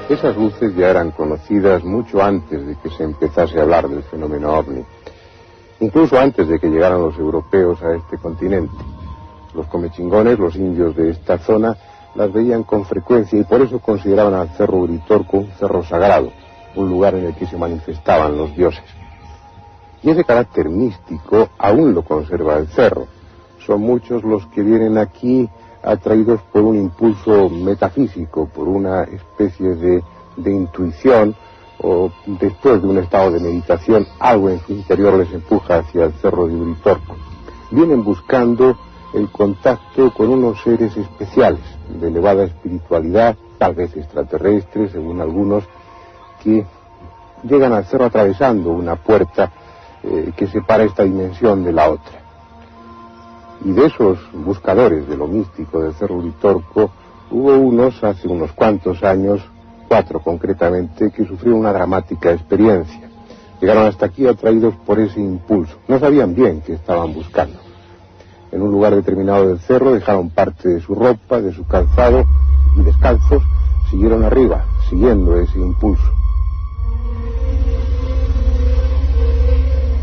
Esas luces ya eran conocidas mucho antes de que se empezase a hablar del fenómeno ovni, incluso antes de que llegaran los europeos a este continente. Los comechingones, los indios de esta zona, las veían con frecuencia y por eso consideraban al Cerro Uritorco un cerro sagrado, un lugar en el que se manifestaban los dioses. Y ese carácter místico aún lo conserva el cerro. Son muchos los que vienen aquí atraídos por un impulso metafísico, por una especie de intuición, o después de un estado de meditación, algo en su interior les empuja hacia el Cerro de Uritorco. Vienen buscando el contacto con unos seres especiales, de elevada espiritualidad, tal vez extraterrestres, según algunos, que llegan al cerro atravesando una puerta que separa esta dimensión de la otra. Y de esos buscadores de lo místico del Cerro Uritorco, hubo unos hace unos cuantos años, 4 concretamente, que sufrieron una dramática experiencia. Llegaron hasta aquí atraídos por ese impulso. No sabían bien qué estaban buscando. En un lugar determinado del cerro dejaron parte de su ropa, de su calzado, y descalzos siguieron arriba, siguiendo ese impulso.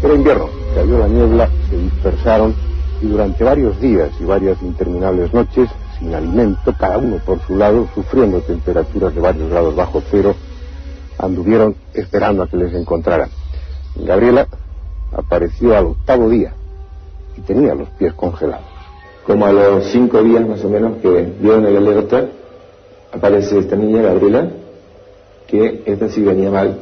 Era invierno, cayó la niebla, se dispersaron y durante varios días y varias interminables noches, sin alimento, cada uno por su lado, sufriendo temperaturas de varios grados bajo cero, anduvieron esperando a que les encontraran. Gabriela apareció al 8º día y tenía los pies congelados. Como a los 5 días más o menos que dieron el alerta, aparece esta niña, Gabriela, que esta sí venía mal,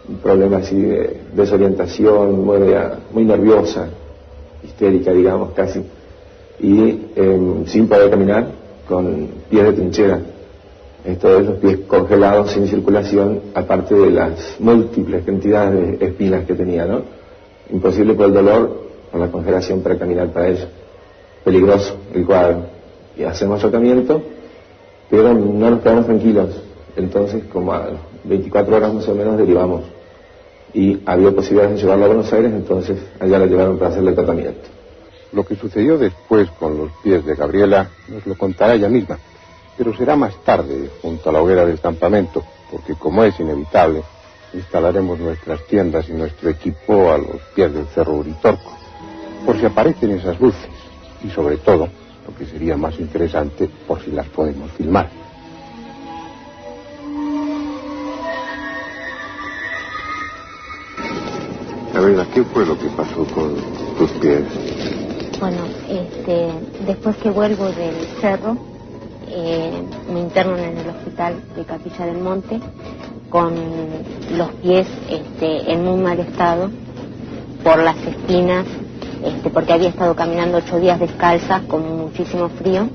un problema así de desorientación, muy nerviosa, histérica, digamos, casi, y sin poder caminar, con pies de trinchera. Esto es, los pies congelados, sin circulación, aparte de las múltiples cantidades de espinas que tenía, ¿no? Imposible por el dolor, por la congelación para caminar para ella. Peligroso el cuadro. Y hacemos tratamiento, pero no nos quedamos tranquilos. Entonces, como a 24 horas más o menos, derivamos. Y había posibilidades de llevarla a Buenos Aires, entonces allá la llevaron para hacerle tratamiento. Lo que sucedió después con los pies de Gabriela nos lo contará ella misma, pero será más tarde, junto a la hoguera del campamento, porque como es inevitable, instalaremos nuestras tiendas y nuestro equipo a los pies del Cerro Uritorco, por si aparecen esas luces, y sobre todo, lo que sería más interesante, por si las podemos filmar. Gabriela, ¿qué fue lo que pasó con tus pies? Bueno, después que vuelvo del cerro, me internan en el hospital de Capilla del Monte con los pies en muy mal estado por las espinas, porque había estado caminando 8 días descalza con muchísimo frío.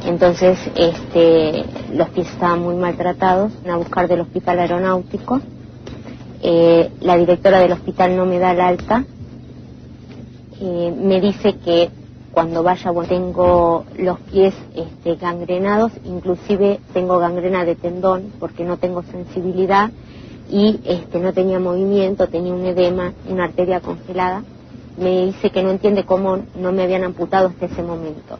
Entonces los pies estaban muy maltratados. A buscar del hospital aeronáutico. La directora del hospital no me da el alta. Me dice que cuando vaya, bueno, tengo los pies gangrenados, inclusive tengo gangrena de tendón porque no tengo sensibilidad y no tenía movimiento, tenía un edema, una arteria congelada. Me dice que no entiende cómo no me habían amputado hasta ese momento,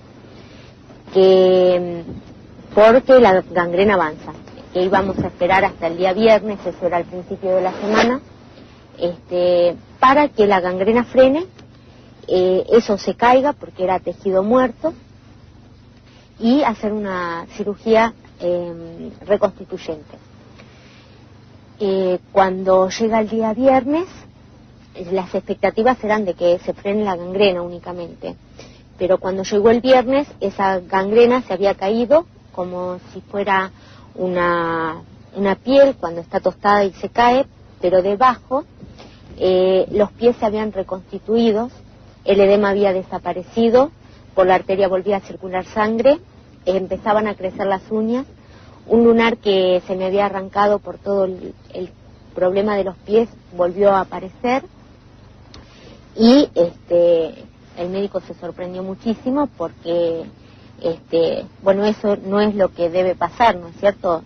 porque la gangrena avanza, que íbamos a esperar hasta el día viernes, eso era al principio de la semana, para que la gangrena frene, eso se caiga porque era tejido muerto, y hacer una cirugía reconstituyente. Cuando llega el día viernes, las expectativas eran de que se frene la gangrena únicamente, pero cuando llegó el viernes esa gangrena se había caído como si fuera una piel cuando está tostada y se cae, pero debajo los pies se habían reconstituido, el edema había desaparecido, por la arteria volvía a circular sangre, empezaban a crecer las uñas, un lunar que se me había arrancado por todo el problema de los pies volvió a aparecer, y el médico se sorprendió muchísimo porque bueno, eso no es lo que debe pasar, ¿no es cierto?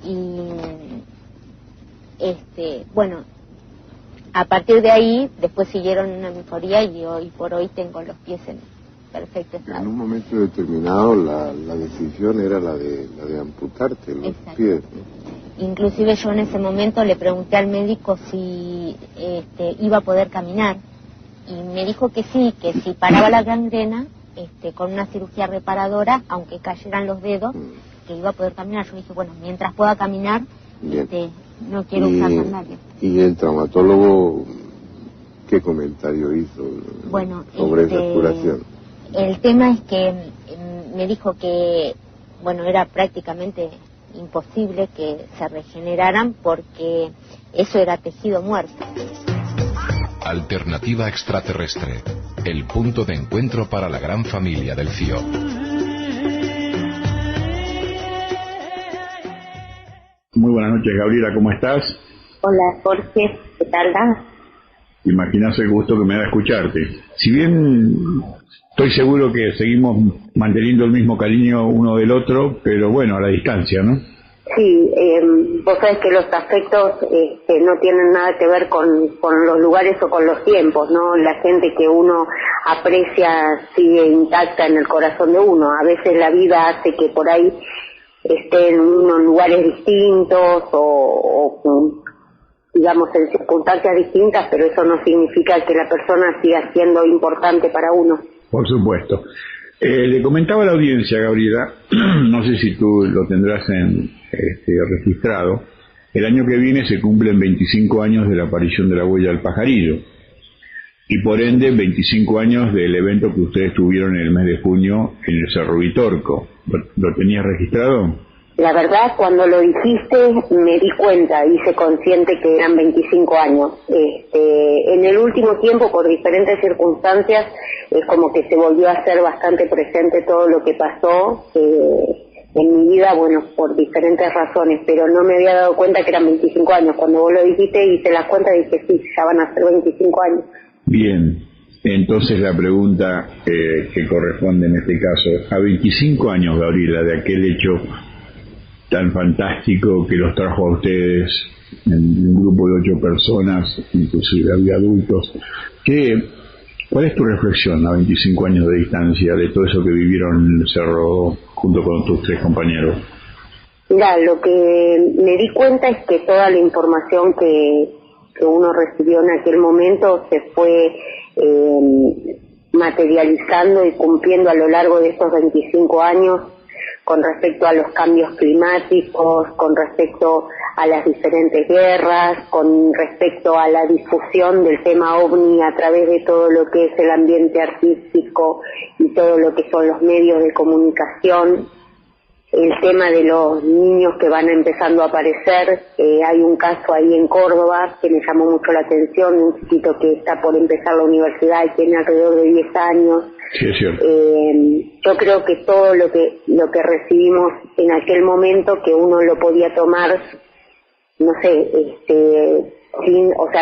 Y bueno, a partir de ahí después siguieron una mejoría y hoy por hoy tengo los pies perfecto estado. En un momento determinado la decisión era la de amputarte los pies. Inclusive yo en ese momento le pregunté al médico si iba a poder caminar y me dijo que sí, que si paraba la gangrena con una cirugía reparadora, aunque cayeran los dedos, que iba a poder caminar. Yo dije, bueno, mientras pueda caminar, no quiero usar sandalias. ¿Y el traumatólogo qué comentario hizo sobre esa curación? El tema es que me dijo que, bueno, era prácticamente imposible que se regeneraran porque eso era tejido muerto. Alternativa extraterrestre, el punto de encuentro para la gran familia del FIO. Muy buenas noches, Gabriela, ¿cómo estás? Hola, Jorge, ¿qué tal? Imaginás el gusto que me da escucharte. Si bien estoy seguro que seguimos manteniendo el mismo cariño uno del otro, pero bueno, a la distancia, ¿no? Sí, vos sabés que los afectos no tienen nada que ver con los lugares o con los tiempos, ¿no? La gente que uno aprecia sigue intacta en el corazón de uno. A veces la vida hace que por ahí esté en unos lugares distintos o digamos en circunstancias distintas, pero eso no significa que la persona siga siendo importante para uno. Por supuesto. Le comentaba a la audiencia, Gabriela, no sé si tú lo tendrás registrado, el año que viene se cumplen 25 años de la aparición de la huella del pajarillo y por ende 25 años del evento que ustedes tuvieron en el mes de junio en el Cerro Uritorco. ¿Lo tenías registrado? La verdad, cuando lo dijiste me di cuenta, hice consciente que eran 25 años. En el último tiempo, por diferentes circunstancias, es como que se volvió a hacer bastante presente todo lo que pasó en mi vida, bueno, por diferentes razones, pero no me había dado cuenta que eran 25 años. Cuando vos lo dijiste, hice la cuenta y dije, sí, ya van a ser 25 años. Bien, entonces la pregunta que corresponde en este caso, a 25 años, Gabriela, de aquel hecho tan fantástico que los trajo a ustedes en un grupo de 8 personas, inclusive había adultos, ¿cuál es tu reflexión a 25 años de distancia de todo eso que vivieron en el cerro junto con tus 3 compañeros? Mira, lo que me di cuenta es que toda la información que uno recibió en aquel momento se fue materializando y cumpliendo a lo largo de estos 25 años con respecto a los cambios climáticos, con respecto a las diferentes guerras, con respecto a la difusión del tema OVNI a través de todo lo que es el ambiente artístico y todo lo que son los medios de comunicación. El tema de los niños que van empezando a aparecer, hay un caso ahí en Córdoba que me llamó mucho la atención, un chiquito que está por empezar la universidad y tiene alrededor de 10 años. Sí, es cierto. Yo creo que todo lo que recibimos en aquel momento, que uno lo podía tomar, no sé,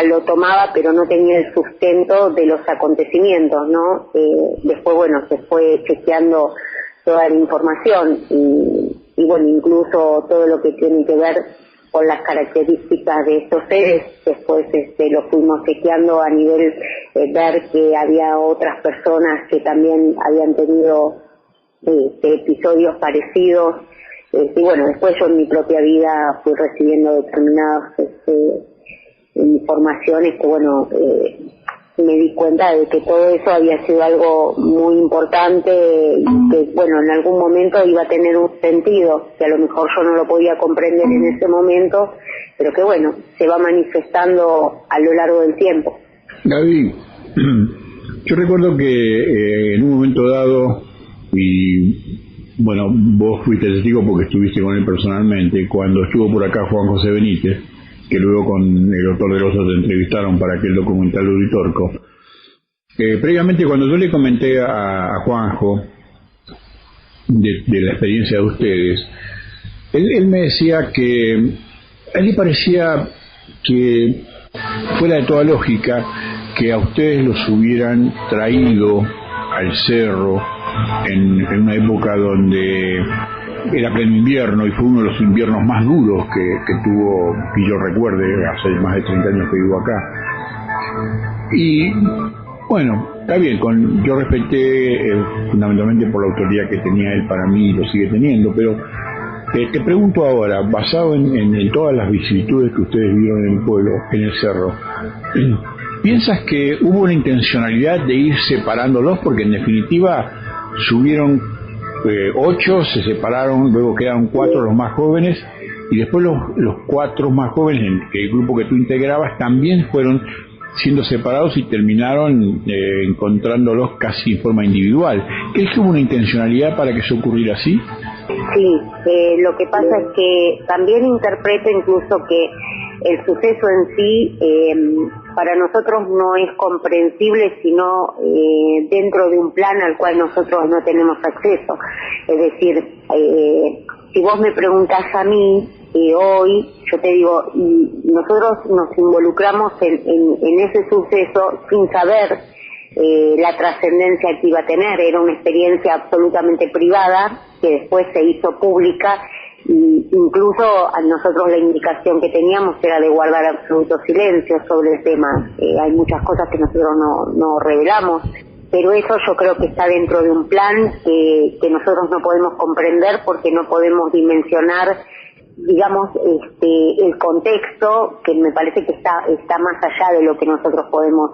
lo tomaba, pero no tenía el sustento de los acontecimientos, ¿no? Después, bueno, se fue chequeando toda la información y bueno, incluso todo lo que tiene que ver con las características de estos seres, después lo fuimos chequeando a nivel ver que había otras personas que también habían tenido episodios parecidos, y bueno, después yo en mi propia vida fui recibiendo determinadas informaciones que bueno, me di cuenta de que todo eso había sido algo muy importante y que bueno, en algún momento iba a tener un sentido, que a lo mejor yo no lo podía comprender en ese momento, pero que bueno, se va manifestando a lo largo del tiempo. Gaby, yo recuerdo que en un momento dado, y bueno, vos fuiste testigo porque estuviste con él personalmente, cuando estuvo por acá Juan José Benítez, que luego con el doctor de Loza te entrevistaron para aquel documental de Uritorco. Previamente, cuando yo le comenté a Juanjo de la experiencia de ustedes, él me decía que a él le parecía que fuera de toda lógica que a ustedes los hubieran traído al cerro en una época donde era pleno invierno y fue uno de los inviernos más duros que tuvo, que yo recuerde, hace más de 30 años que vivo acá. Y Bueno, está bien, yo respeté fundamentalmente por la autoridad que tenía él para mí y lo sigue teniendo, pero te pregunto ahora, basado en todas las vicisitudes que ustedes vieron en el pueblo, en el cerro, ¿piensas que hubo una intencionalidad de ir separándolos? Porque en definitiva subieron 8, se separaron, luego quedaron 4 los más jóvenes, y después los 4 más jóvenes, el grupo que tú integrabas, también fueron siendo separados y terminaron encontrándolos casi en forma individual. ¿Crees que hubo una intencionalidad para que eso ocurriera así? Sí, lo que pasa es que también interpreto incluso que el suceso en sí para nosotros no es comprensible sino dentro de un plan al cual nosotros no tenemos acceso. Es decir, si vos me preguntás a mí, hoy, yo te digo, y nosotros nos involucramos en ese suceso sin saber la trascendencia que iba a tener. Era una experiencia absolutamente privada que después se hizo pública, y incluso a nosotros la indicación que teníamos era de guardar absoluto silencio sobre el tema. Hay muchas cosas que nosotros no revelamos, pero eso yo creo que está dentro de un plan que nosotros no podemos comprender porque no podemos dimensionar, digamos, el contexto, que me parece que está más allá de lo que nosotros podemos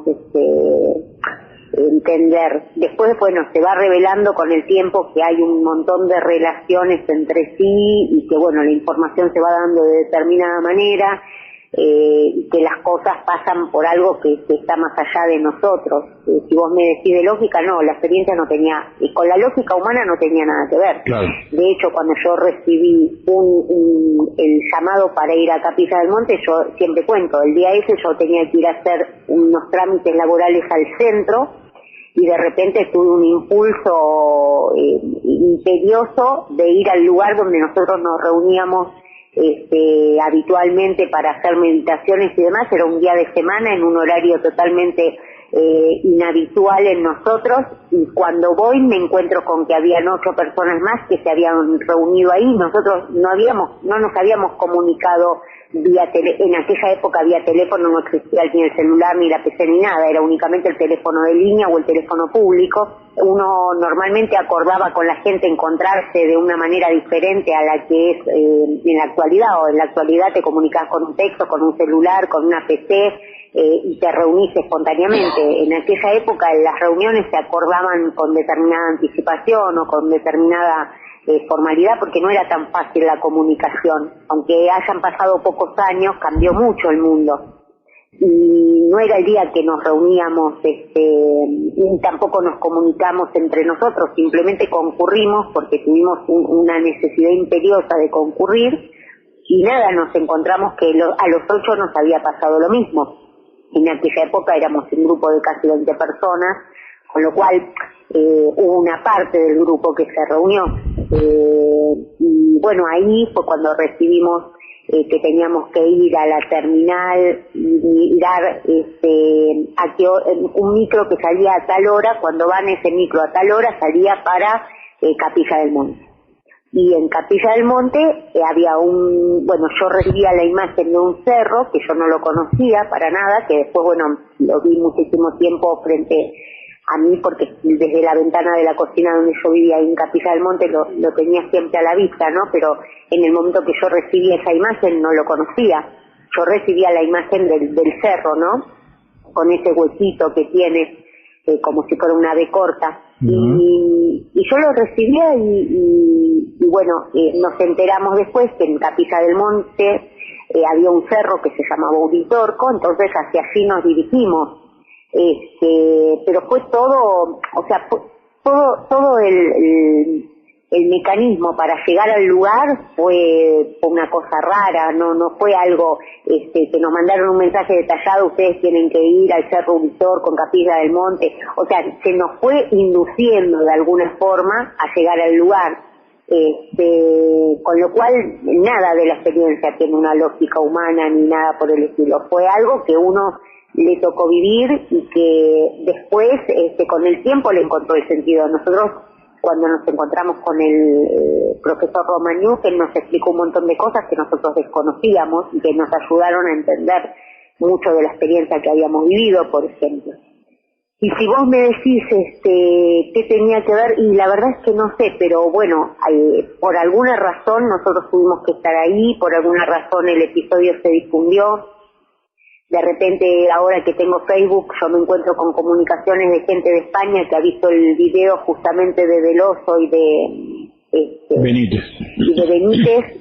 entender. Después, bueno, se va revelando con el tiempo que hay un montón de relaciones entre sí y que, bueno, la información se va dando de determinada manera, y que las cosas pasan por algo que está más allá de nosotros. Si vos me decís de lógica, no, la experiencia no tenía, y con la lógica humana no tenía nada que ver. Claro. De hecho, cuando yo recibí el llamado para ir a Capilla del Monte, yo siempre cuento, el día ese yo tenía que ir a hacer unos trámites laborales al centro, y de repente tuve un impulso imperioso de ir al lugar donde nosotros nos reuníamos habitualmente para hacer meditaciones y demás. Era un día de semana en un horario totalmente inhabitual en nosotros, y cuando voy me encuentro con que habían 8 personas más que se habían reunido ahí. Nosotros no nos habíamos comunicado en aquella época vía teléfono, no existía ni el celular ni la PC ni nada, era únicamente el teléfono de línea o el teléfono público. Uno normalmente acordaba con la gente encontrarse de una manera diferente a la que es en la actualidad, o en la actualidad te comunicas con un texto, con un celular, con una PC, y te reunís espontáneamente. En aquella época las reuniones se acordaban con determinada anticipación o con determinada formalidad, porque no era tan fácil la comunicación. Aunque hayan pasado pocos años, cambió mucho el mundo. Y no era el día que nos reuníamos, y tampoco nos comunicamos entre nosotros, simplemente concurrimos porque tuvimos una necesidad imperiosa de concurrir, y nada, nos encontramos que a los 8 nos había pasado lo mismo. En aquella época éramos un grupo de casi 20 personas, con lo cual hubo una parte del grupo que se reunió, y bueno, ahí fue cuando recibimos que teníamos que ir a la terminal y mirar un micro que salía a tal hora. Cuando van ese micro a tal hora salía para Capilla del Monte, y en Capilla del Monte había yo recibía la imagen de un cerro que yo no lo conocía para nada, que después, bueno, lo vi muchísimo tiempo frente a mí, porque desde la ventana de la cocina donde yo vivía ahí en Capilla del Monte lo tenía siempre a la vista, ¿no? Pero en el momento que yo recibí esa imagen no lo conocía. Yo recibía la imagen del cerro, ¿no? Con ese huequito que tiene, como si fuera una ave corta. Y yo lo recibía y bueno, nos enteramos después que en Capilla del Monte había un cerro que se llamaba Uritorco, entonces hacia allí nos dirigimos. Pero fue todo, o sea, todo el mecanismo para llegar al lugar fue una cosa rara, no fue algo que nos mandaron un mensaje detallado, ustedes tienen que ir al Cerro Uritorco con Capilla del Monte. O sea, se nos fue induciendo de alguna forma a llegar al lugar, con lo cual nada de la experiencia tiene una lógica humana ni nada por el estilo. Fue algo que uno le tocó vivir y que después con el tiempo le encontró el sentido. Nosotros, cuando nos encontramos con el profesor Romaniuk, él nos explicó un montón de cosas que nosotros desconocíamos y que nos ayudaron a entender mucho de la experiencia que habíamos vivido, por ejemplo. Y si vos me decís qué tenía que ver, y la verdad es que no sé, pero bueno, por alguna razón nosotros tuvimos que estar ahí, por alguna razón el episodio se difundió. De repente, ahora que tengo Facebook, yo me encuentro con comunicaciones de gente de España que ha visto el video justamente de Veloso y de Benítez.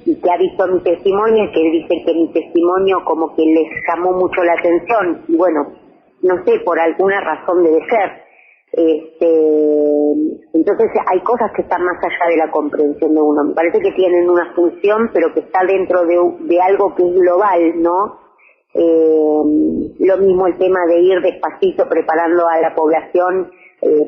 Y que ha visto mi testimonio, que dicen que mi testimonio como que les llamó mucho la atención. Y bueno, no sé, por alguna razón debe ser. Entonces hay cosas que están más allá de la comprensión de uno. Me parece que tienen una función, pero que está dentro de algo que es global, ¿no? Lo mismo el tema de ir despacito preparando a la población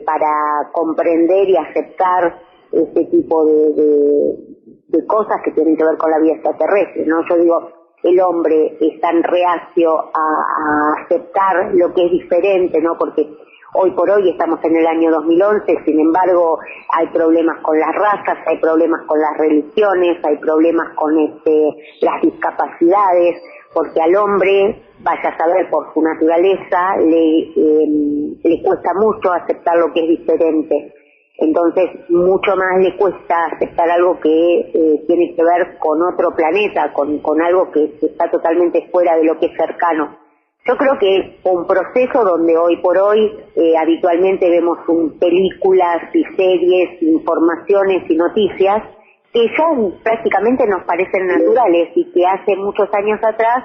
para comprender y aceptar este tipo de cosas que tienen que ver con la vida extraterrestre, ¿no? Yo digo, el hombre es tan reacio a aceptar lo que es diferente, ¿no? Porque hoy por hoy estamos en el año 2011, sin embargo hay problemas con las razas, hay problemas con las religiones, hay problemas con las discapacidades, porque al hombre, vaya a saber por su naturaleza, le cuesta mucho aceptar lo que es diferente. Entonces, mucho más le cuesta aceptar algo que tiene que ver con otro planeta, con algo que está totalmente fuera de lo que es cercano. Yo creo que es un proceso donde hoy por hoy habitualmente vemos películas y series, informaciones y noticias que ya prácticamente nos parecen naturales y que hace muchos años atrás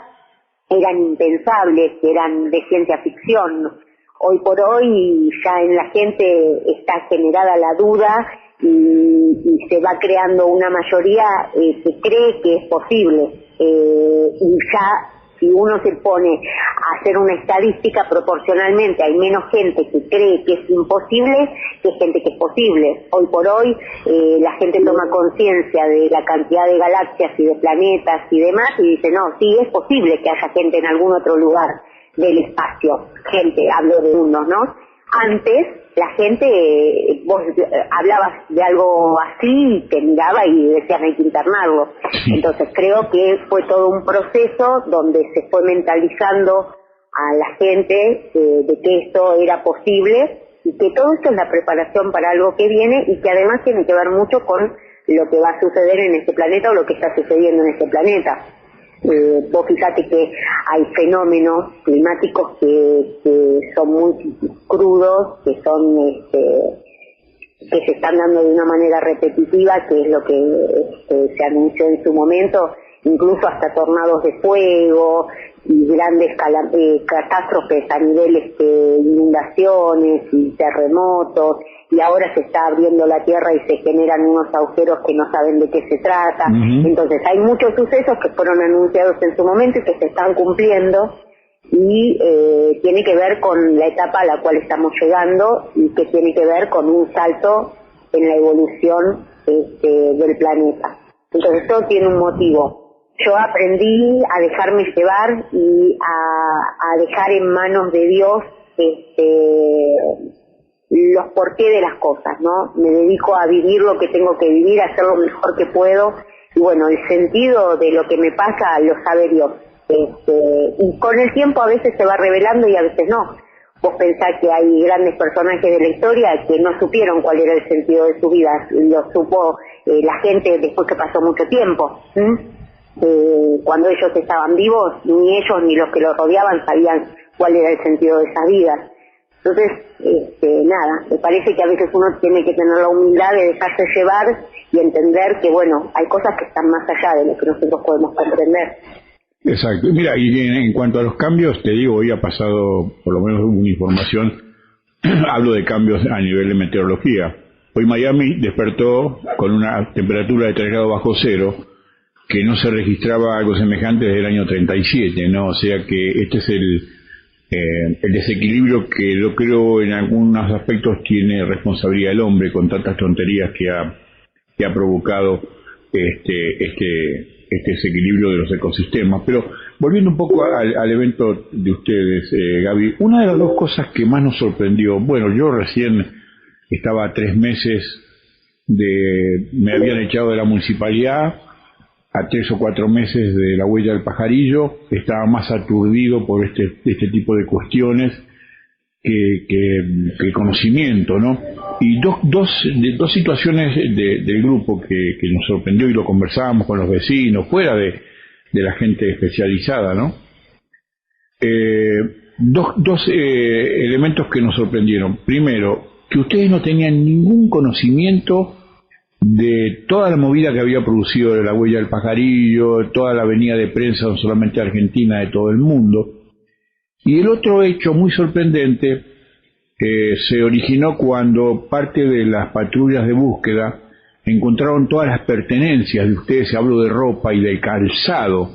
eran impensables, que eran de ciencia ficción. Hoy por hoy ya en la gente está generada la duda y se va creando una mayoría que cree que es posible. Y ya si uno se pone a hacer una estadística, proporcionalmente hay menos gente que cree que es imposible que gente que es posible. Hoy por hoy la gente toma conciencia de la cantidad de galaxias y de planetas y demás y dice, no, sí es posible que haya gente en algún otro lugar del espacio. Gente, hablo de mundos, ¿no? Antes la gente, vos hablabas de algo así y te miraba y decías hay que internarlo. Entonces creo que fue todo un proceso donde se fue mentalizando a la gente de que esto era posible y que todo esto es la preparación para algo que viene y que además tiene que ver mucho con lo que va a suceder en este planeta o lo que está sucediendo en este planeta. Vos fíjate que hay fenómenos climáticos que son muy crudos, que son que se están dando de una manera repetitiva, que es lo que se anunció en su momento, incluso hasta tornados de fuego y grandes catástrofes a nivel inundaciones y terremotos, y ahora se está abriendo la tierra y se generan unos agujeros que no saben de qué se trata. Entonces hay muchos sucesos que fueron anunciados en su momento y que se están cumpliendo y tiene que ver con la etapa a la cual estamos llegando y que tiene que ver con un salto en la evolución del planeta. Entonces todo tiene un motivo. Yo aprendí a dejarme llevar y a dejar en manos de Dios los porqué de las cosas, ¿no? Me dedico a vivir lo que tengo que vivir, a hacer lo mejor que puedo, y bueno, el sentido de lo que me pasa lo sabe Dios. Y con el tiempo a veces se va revelando y a veces no. Vos pensás que hay grandes personajes de la historia que no supieron cuál era el sentido de su vida, lo supo la gente después que pasó mucho tiempo. Cuando ellos estaban vivos, ni ellos ni los que los rodeaban sabían cuál era el sentido de esas vidas. Entonces, nada, me parece que a veces uno tiene que tener la humildad de dejarse llevar y entender que, bueno, hay cosas que están más allá de lo que nosotros podemos comprender. Exacto. Mira, y en cuanto a los cambios, te digo, hoy ha pasado por lo menos una información, hablo de cambios a nivel de meteorología. Hoy Miami despertó con una temperatura de 3 grados bajo cero, que no se registraba algo semejante desde el año 37, ¿no? O sea que este es el desequilibrio que yo creo en algunos aspectos tiene responsabilidad el hombre con tantas tonterías que ha provocado este desequilibrio de los ecosistemas. Pero volviendo un poco al evento de ustedes, Gaby, una de las dos cosas que más nos sorprendió, bueno, yo recién estaba a 3 meses me habían echado de la municipalidad, a 3 o 4 meses de la huella del pajarillo, estaba más aturdido por este tipo de cuestiones, que conocimiento, ¿no? Y dos situaciones del grupo que nos sorprendió, y lo conversábamos con los vecinos, fuera de la gente especializada, ¿no? Dos elementos que nos sorprendieron. Primero, que ustedes no tenían ningún conocimiento de toda la movida que había producido La Huella del Pajarillo, toda la venida de prensa, no solamente de Argentina, de todo el mundo. Y el otro hecho muy sorprendente se originó cuando parte de las patrullas de búsqueda encontraron todas las pertenencias de ustedes, se habló de ropa y de calzado.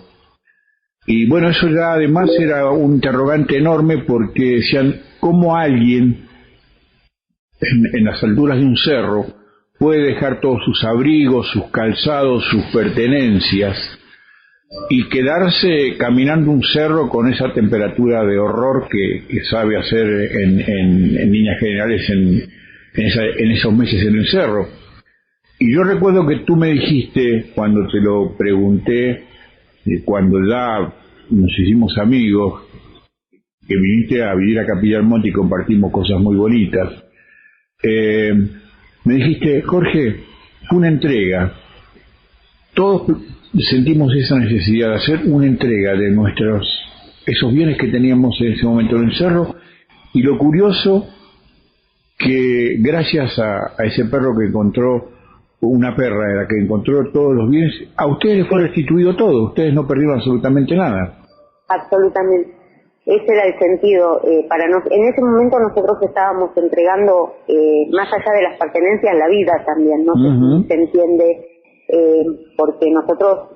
Y bueno, eso ya además era un interrogante enorme, porque decían, ¿cómo alguien en las alturas de un cerro puede dejar todos sus abrigos, sus calzados, sus pertenencias y quedarse caminando un cerro con esa temperatura de horror que sabe hacer en líneas generales en esos meses en el cerro? Y yo recuerdo que tú me dijiste, cuando te lo pregunté, cuando ya nos hicimos amigos, que viniste a vivir a Capilla del Monte y compartimos cosas muy bonitas, me dijiste, Jorge, fue una entrega. Todos sentimos esa necesidad de hacer una entrega de esos bienes que teníamos en ese momento en el cerro, y lo curioso que gracias a ese perro que encontró, una perra era que encontró todos los bienes, a ustedes les fue restituido todo, ustedes no perdieron absolutamente nada. Absolutamente. Ese era el sentido. En ese momento nosotros estábamos entregando, más allá de las pertenencias, la vida también, no sé si se entiende, porque nosotros,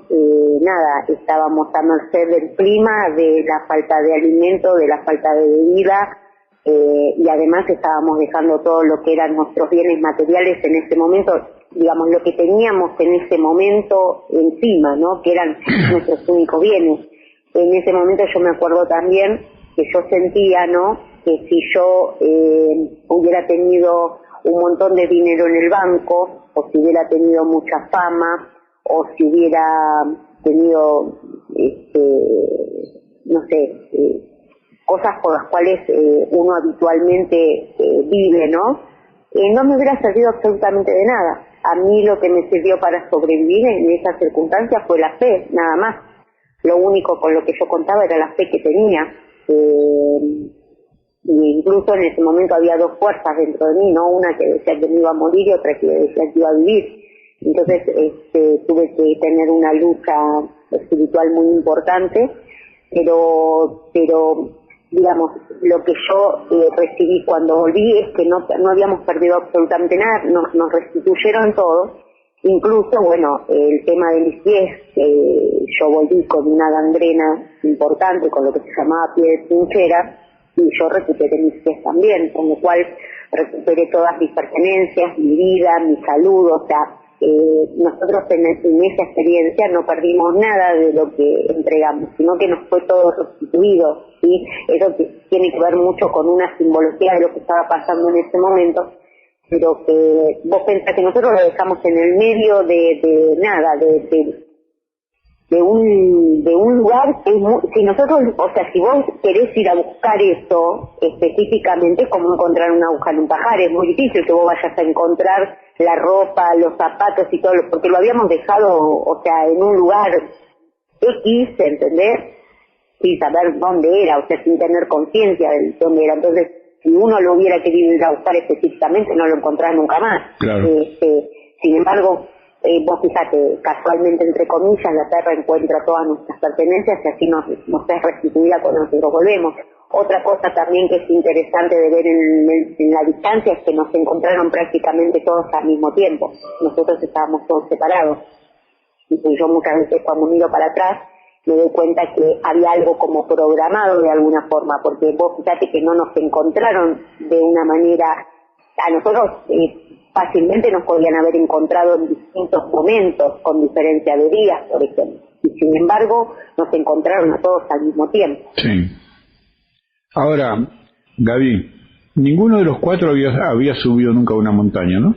estábamos a merced del clima, de la falta de alimento, de la falta de bebida, y además estábamos dejando todo lo que eran nuestros bienes materiales en ese momento, digamos, lo que teníamos en ese momento encima, ¿no? Que eran nuestros únicos bienes. En ese momento yo me acuerdo también que yo sentía, ¿no?, que si yo hubiera tenido un montón de dinero en el banco, o si hubiera tenido mucha fama, o si hubiera tenido, cosas por las cuales uno habitualmente vive, ¿no? No me hubiera servido absolutamente de nada. A mí lo que me sirvió para sobrevivir en esas circunstancias fue la fe, nada más. Lo único con lo que yo contaba era la fe que tenía. Y incluso en ese momento había dos fuerzas dentro de mí, ¿no? Una que decía que me iba a morir y otra que decía que iba a vivir. Entonces tuve que tener una lucha espiritual muy importante, pero digamos, lo que yo recibí cuando volví es que no habíamos perdido absolutamente nada, nos restituyeron todo. Incluso, bueno, el tema de mis pies, yo volví con una gangrena importante, con lo que se llamaba pie de trinchera, y yo recuperé mis pies también, con lo cual recuperé todas mis pertenencias, mi vida, mi salud. O sea, nosotros en esa experiencia no perdimos nada de lo que entregamos, sino que nos fue todo restituido, ¿sí? Eso tiene que ver mucho con una simbología de lo que estaba pasando en ese momento, pero que vos pensás que nosotros lo dejamos en el medio de un lugar que es muy, si nosotros, o sea, si vos querés ir a buscar eso específicamente, como encontrar una aguja en un pajar, es muy difícil que vos vayas a encontrar la ropa, los zapatos y todo, porque lo habíamos dejado, o sea, en un lugar X, ¿entendés? Sin saber dónde era, o sea, sin tener conciencia de dónde era. Entonces, si uno lo hubiera querido ir a buscar específicamente, no lo encontrás nunca más. Claro. Sin embargo, vos fíjate, casualmente, entre comillas, la Tierra encuentra todas nuestras pertenencias y así nos es restituida cuando nosotros volvemos. Otra cosa también que es interesante de ver en la distancia es que nos encontraron prácticamente todos al mismo tiempo. Nosotros estábamos todos separados. Y yo muchas veces cuando miro para atrás me doy cuenta que había algo como programado de alguna forma, porque vos fíjate que no nos encontraron de una manera, a nosotros fácilmente nos podían haber encontrado en distintos momentos, con diferencia de días, por ejemplo, y sin embargo nos encontraron a todos al mismo tiempo. Sí. Ahora, Gaby, ninguno de los cuatro había subido nunca a una montaña, ¿no?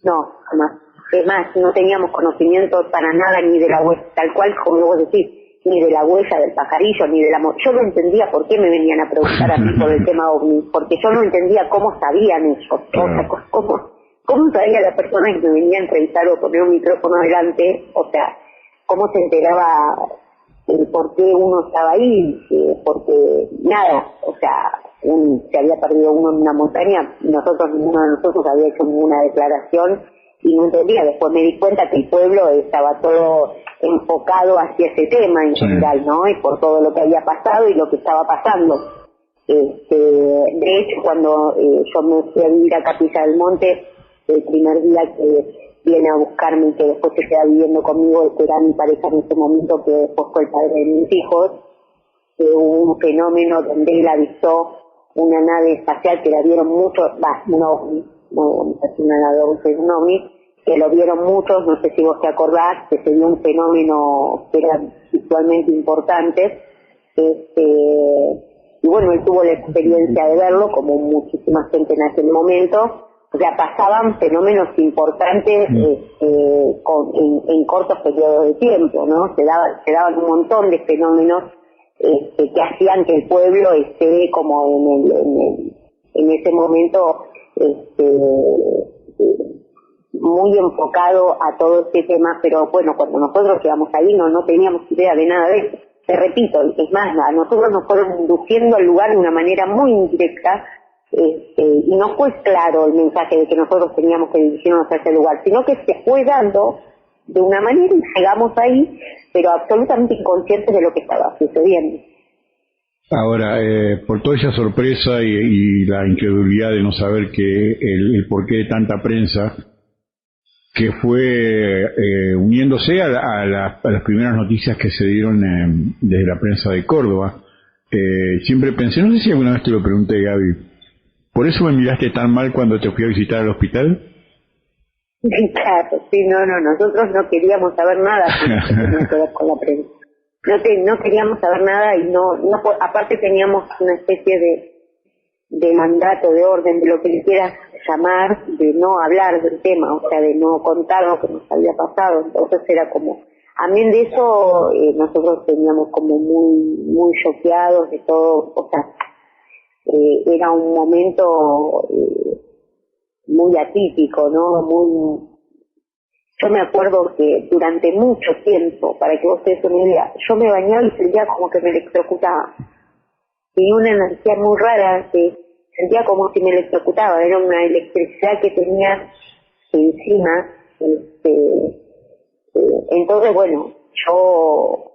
No, jamás. Es más, no teníamos conocimiento para nada ni de la web, tal cual como vos decís. ni de la huella del pajarillo, ni de la... Yo no entendía por qué me venían a preguntar a mí por el tema OVNI, porque yo no entendía cómo sabían ellos, o sea, cómo sabía la persona que me venía a entrevistar o poner un micrófono delante, o sea, cómo se enteraba por qué uno estaba ahí, porque nada, o sea, se había perdido uno en una montaña, ninguno de nosotros había hecho ninguna declaración y no entendía. Después me di cuenta que el pueblo estaba todo enfocado hacia ese tema en general, ¿no? Y por todo lo que había pasado y lo que estaba pasando. De hecho, cuando yo me fui a vivir a Capilla del Monte, el primer día que viene a buscarme y que después se queda viviendo conmigo, que era mi pareja en ese momento, que después fue el padre de mis hijos, hubo un fenómeno donde él avistó una nave espacial que la vieron muchos, un ovni, una nave, un ovni, que lo vieron muchos, no sé si vos te acordás, que se dio un fenómeno que era visualmente importante, y bueno, él tuvo la experiencia de verlo, como muchísima gente en aquel momento. O sea, pasaban fenómenos importantes en cortos periodos de tiempo, ¿no? Se daban un montón de fenómenos que hacían que el pueblo esté como en ese momento muy enfocado a todo este tema, pero bueno, cuando nosotros llegamos ahí no teníamos idea de nada de eso. Te repito, es más, a nosotros nos fueron induciendo al lugar de una manera muy indirecta, y no fue claro el mensaje de que nosotros teníamos que dirigirnos a ese lugar, sino que se fue dando de una manera y llegamos ahí, pero absolutamente inconscientes de lo que estaba sucediendo. Ahora, por toda esa sorpresa y la incredulidad de no saber el porqué de tanta prensa, que fue uniéndose a las primeras noticias que se dieron desde la prensa de Córdoba, siempre pensé, no sé si alguna vez te lo pregunté, Gaby, ¿por eso me miraste tan mal cuando te fui a visitar al hospital? Claro, sí, nosotros no queríamos saber nada que tenía que ver con la prensa. No queríamos saber nada y aparte teníamos una especie de mandato, de orden, de lo que le quieras llamar, de no hablar del tema, o sea, de no contar lo que nos había pasado. Entonces era como, a mí de eso nosotros teníamos como muy choqueados de todo, o sea, era un momento muy atípico, ¿no? Yo me acuerdo que durante mucho tiempo, para que vos te des una idea, yo me bañaba y sentía como que me electrocutaba. Tenía una energía muy rara que sentía como si me electrocutaba, era una electricidad que tenía encima. Entonces, bueno, yo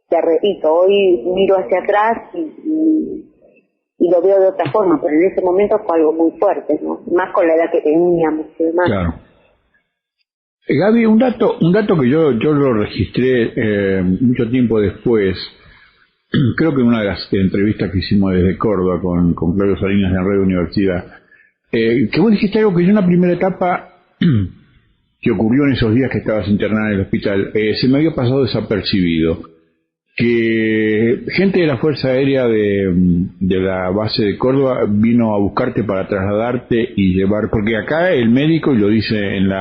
te repito, hoy miro hacia atrás y lo veo de otra forma, pero en ese momento fue algo muy fuerte, ¿no? Más con la edad que teníamos y demás. Claro. Gaby, un dato que yo lo registré mucho tiempo después, creo que en una de las entrevistas que hicimos desde Córdoba con Claudio Salinas de la Radio Universidad, que vos dijiste algo que en una primera etapa que ocurrió en esos días que estabas internada en el hospital, se me había pasado desapercibido, que gente de la Fuerza Aérea de la base de Córdoba vino a buscarte para trasladarte y llevar, porque acá el médico, y lo dice en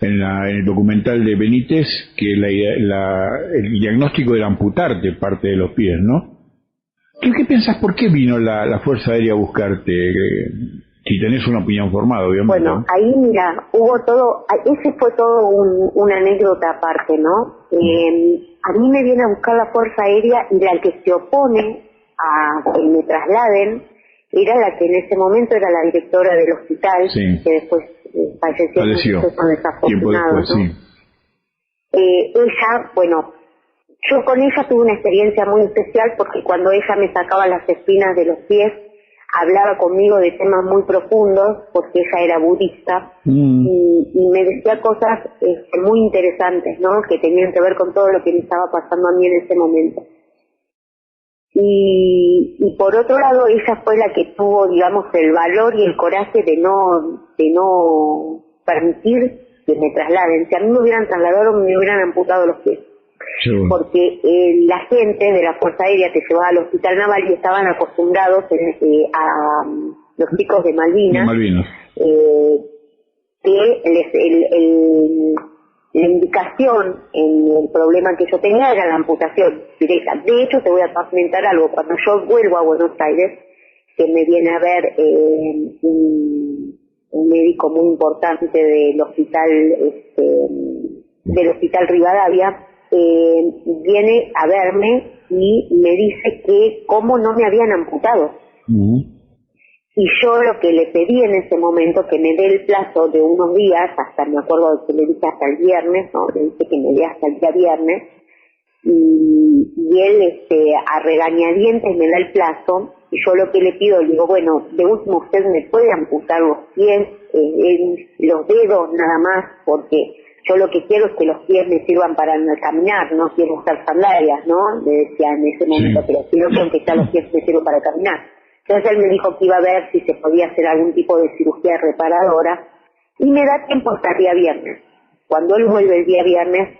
el documental de Benítez, que el diagnóstico era amputarte parte de los pies, ¿no? ¿Qué pensás? ¿Por qué vino la Fuerza Aérea a buscarte? Si tenés una opinión formada, obviamente. Bueno, ahí mira, ese fue todo una anécdota aparte, ¿no? A mí me viene a buscar la Fuerza Aérea y la que se opone a que me trasladen era la que en ese momento era la directora del hospital, sí, que después falleció tiempo después, ¿no? Sí. Ella, bueno, yo con ella tuve una experiencia muy especial porque cuando ella me sacaba las espinas de los pies, hablaba conmigo de temas muy profundos, porque ella era budista, y me decía cosas muy interesantes, ¿no? Que tenían que ver con todo lo que me estaba pasando a mí en ese momento. Y por otro lado, ella fue la que tuvo, digamos, el valor y el coraje de no permitir que me trasladen. Si a mí me hubieran trasladado, me hubieran amputado los pies. Sí. Porque la gente de la Fuerza Aérea te llevaba al Hospital Naval y estaban acostumbrados a los chicos de Malvinas, que la indicación en el problema que yo tenía era la amputación directa. De hecho, te voy a comentar algo. Cuando yo vuelvo a Buenos Aires, que me viene a ver un médico muy importante del hospital Rivadavia, viene a verme y me dice que cómo no me habían amputado. Y yo lo que le pedí en ese momento, que me dé el plazo de unos días, hasta me acuerdo que le dije hasta el viernes, ¿no? Le dije que me dé hasta el día viernes, y él a regañadientes me da el plazo, y yo lo que le pido, le digo, bueno, de último usted me puede amputar los pies, los dedos nada más, porque yo lo que quiero es que los pies me sirvan para caminar, no quiero usar sandalias, ¿no? Le decía en ese momento, pero quiero que aunque sea los pies me sirvan para caminar. Entonces él me dijo que iba a ver si se podía hacer algún tipo de cirugía reparadora, y me da tiempo hasta el día viernes. Cuando él vuelve el día viernes,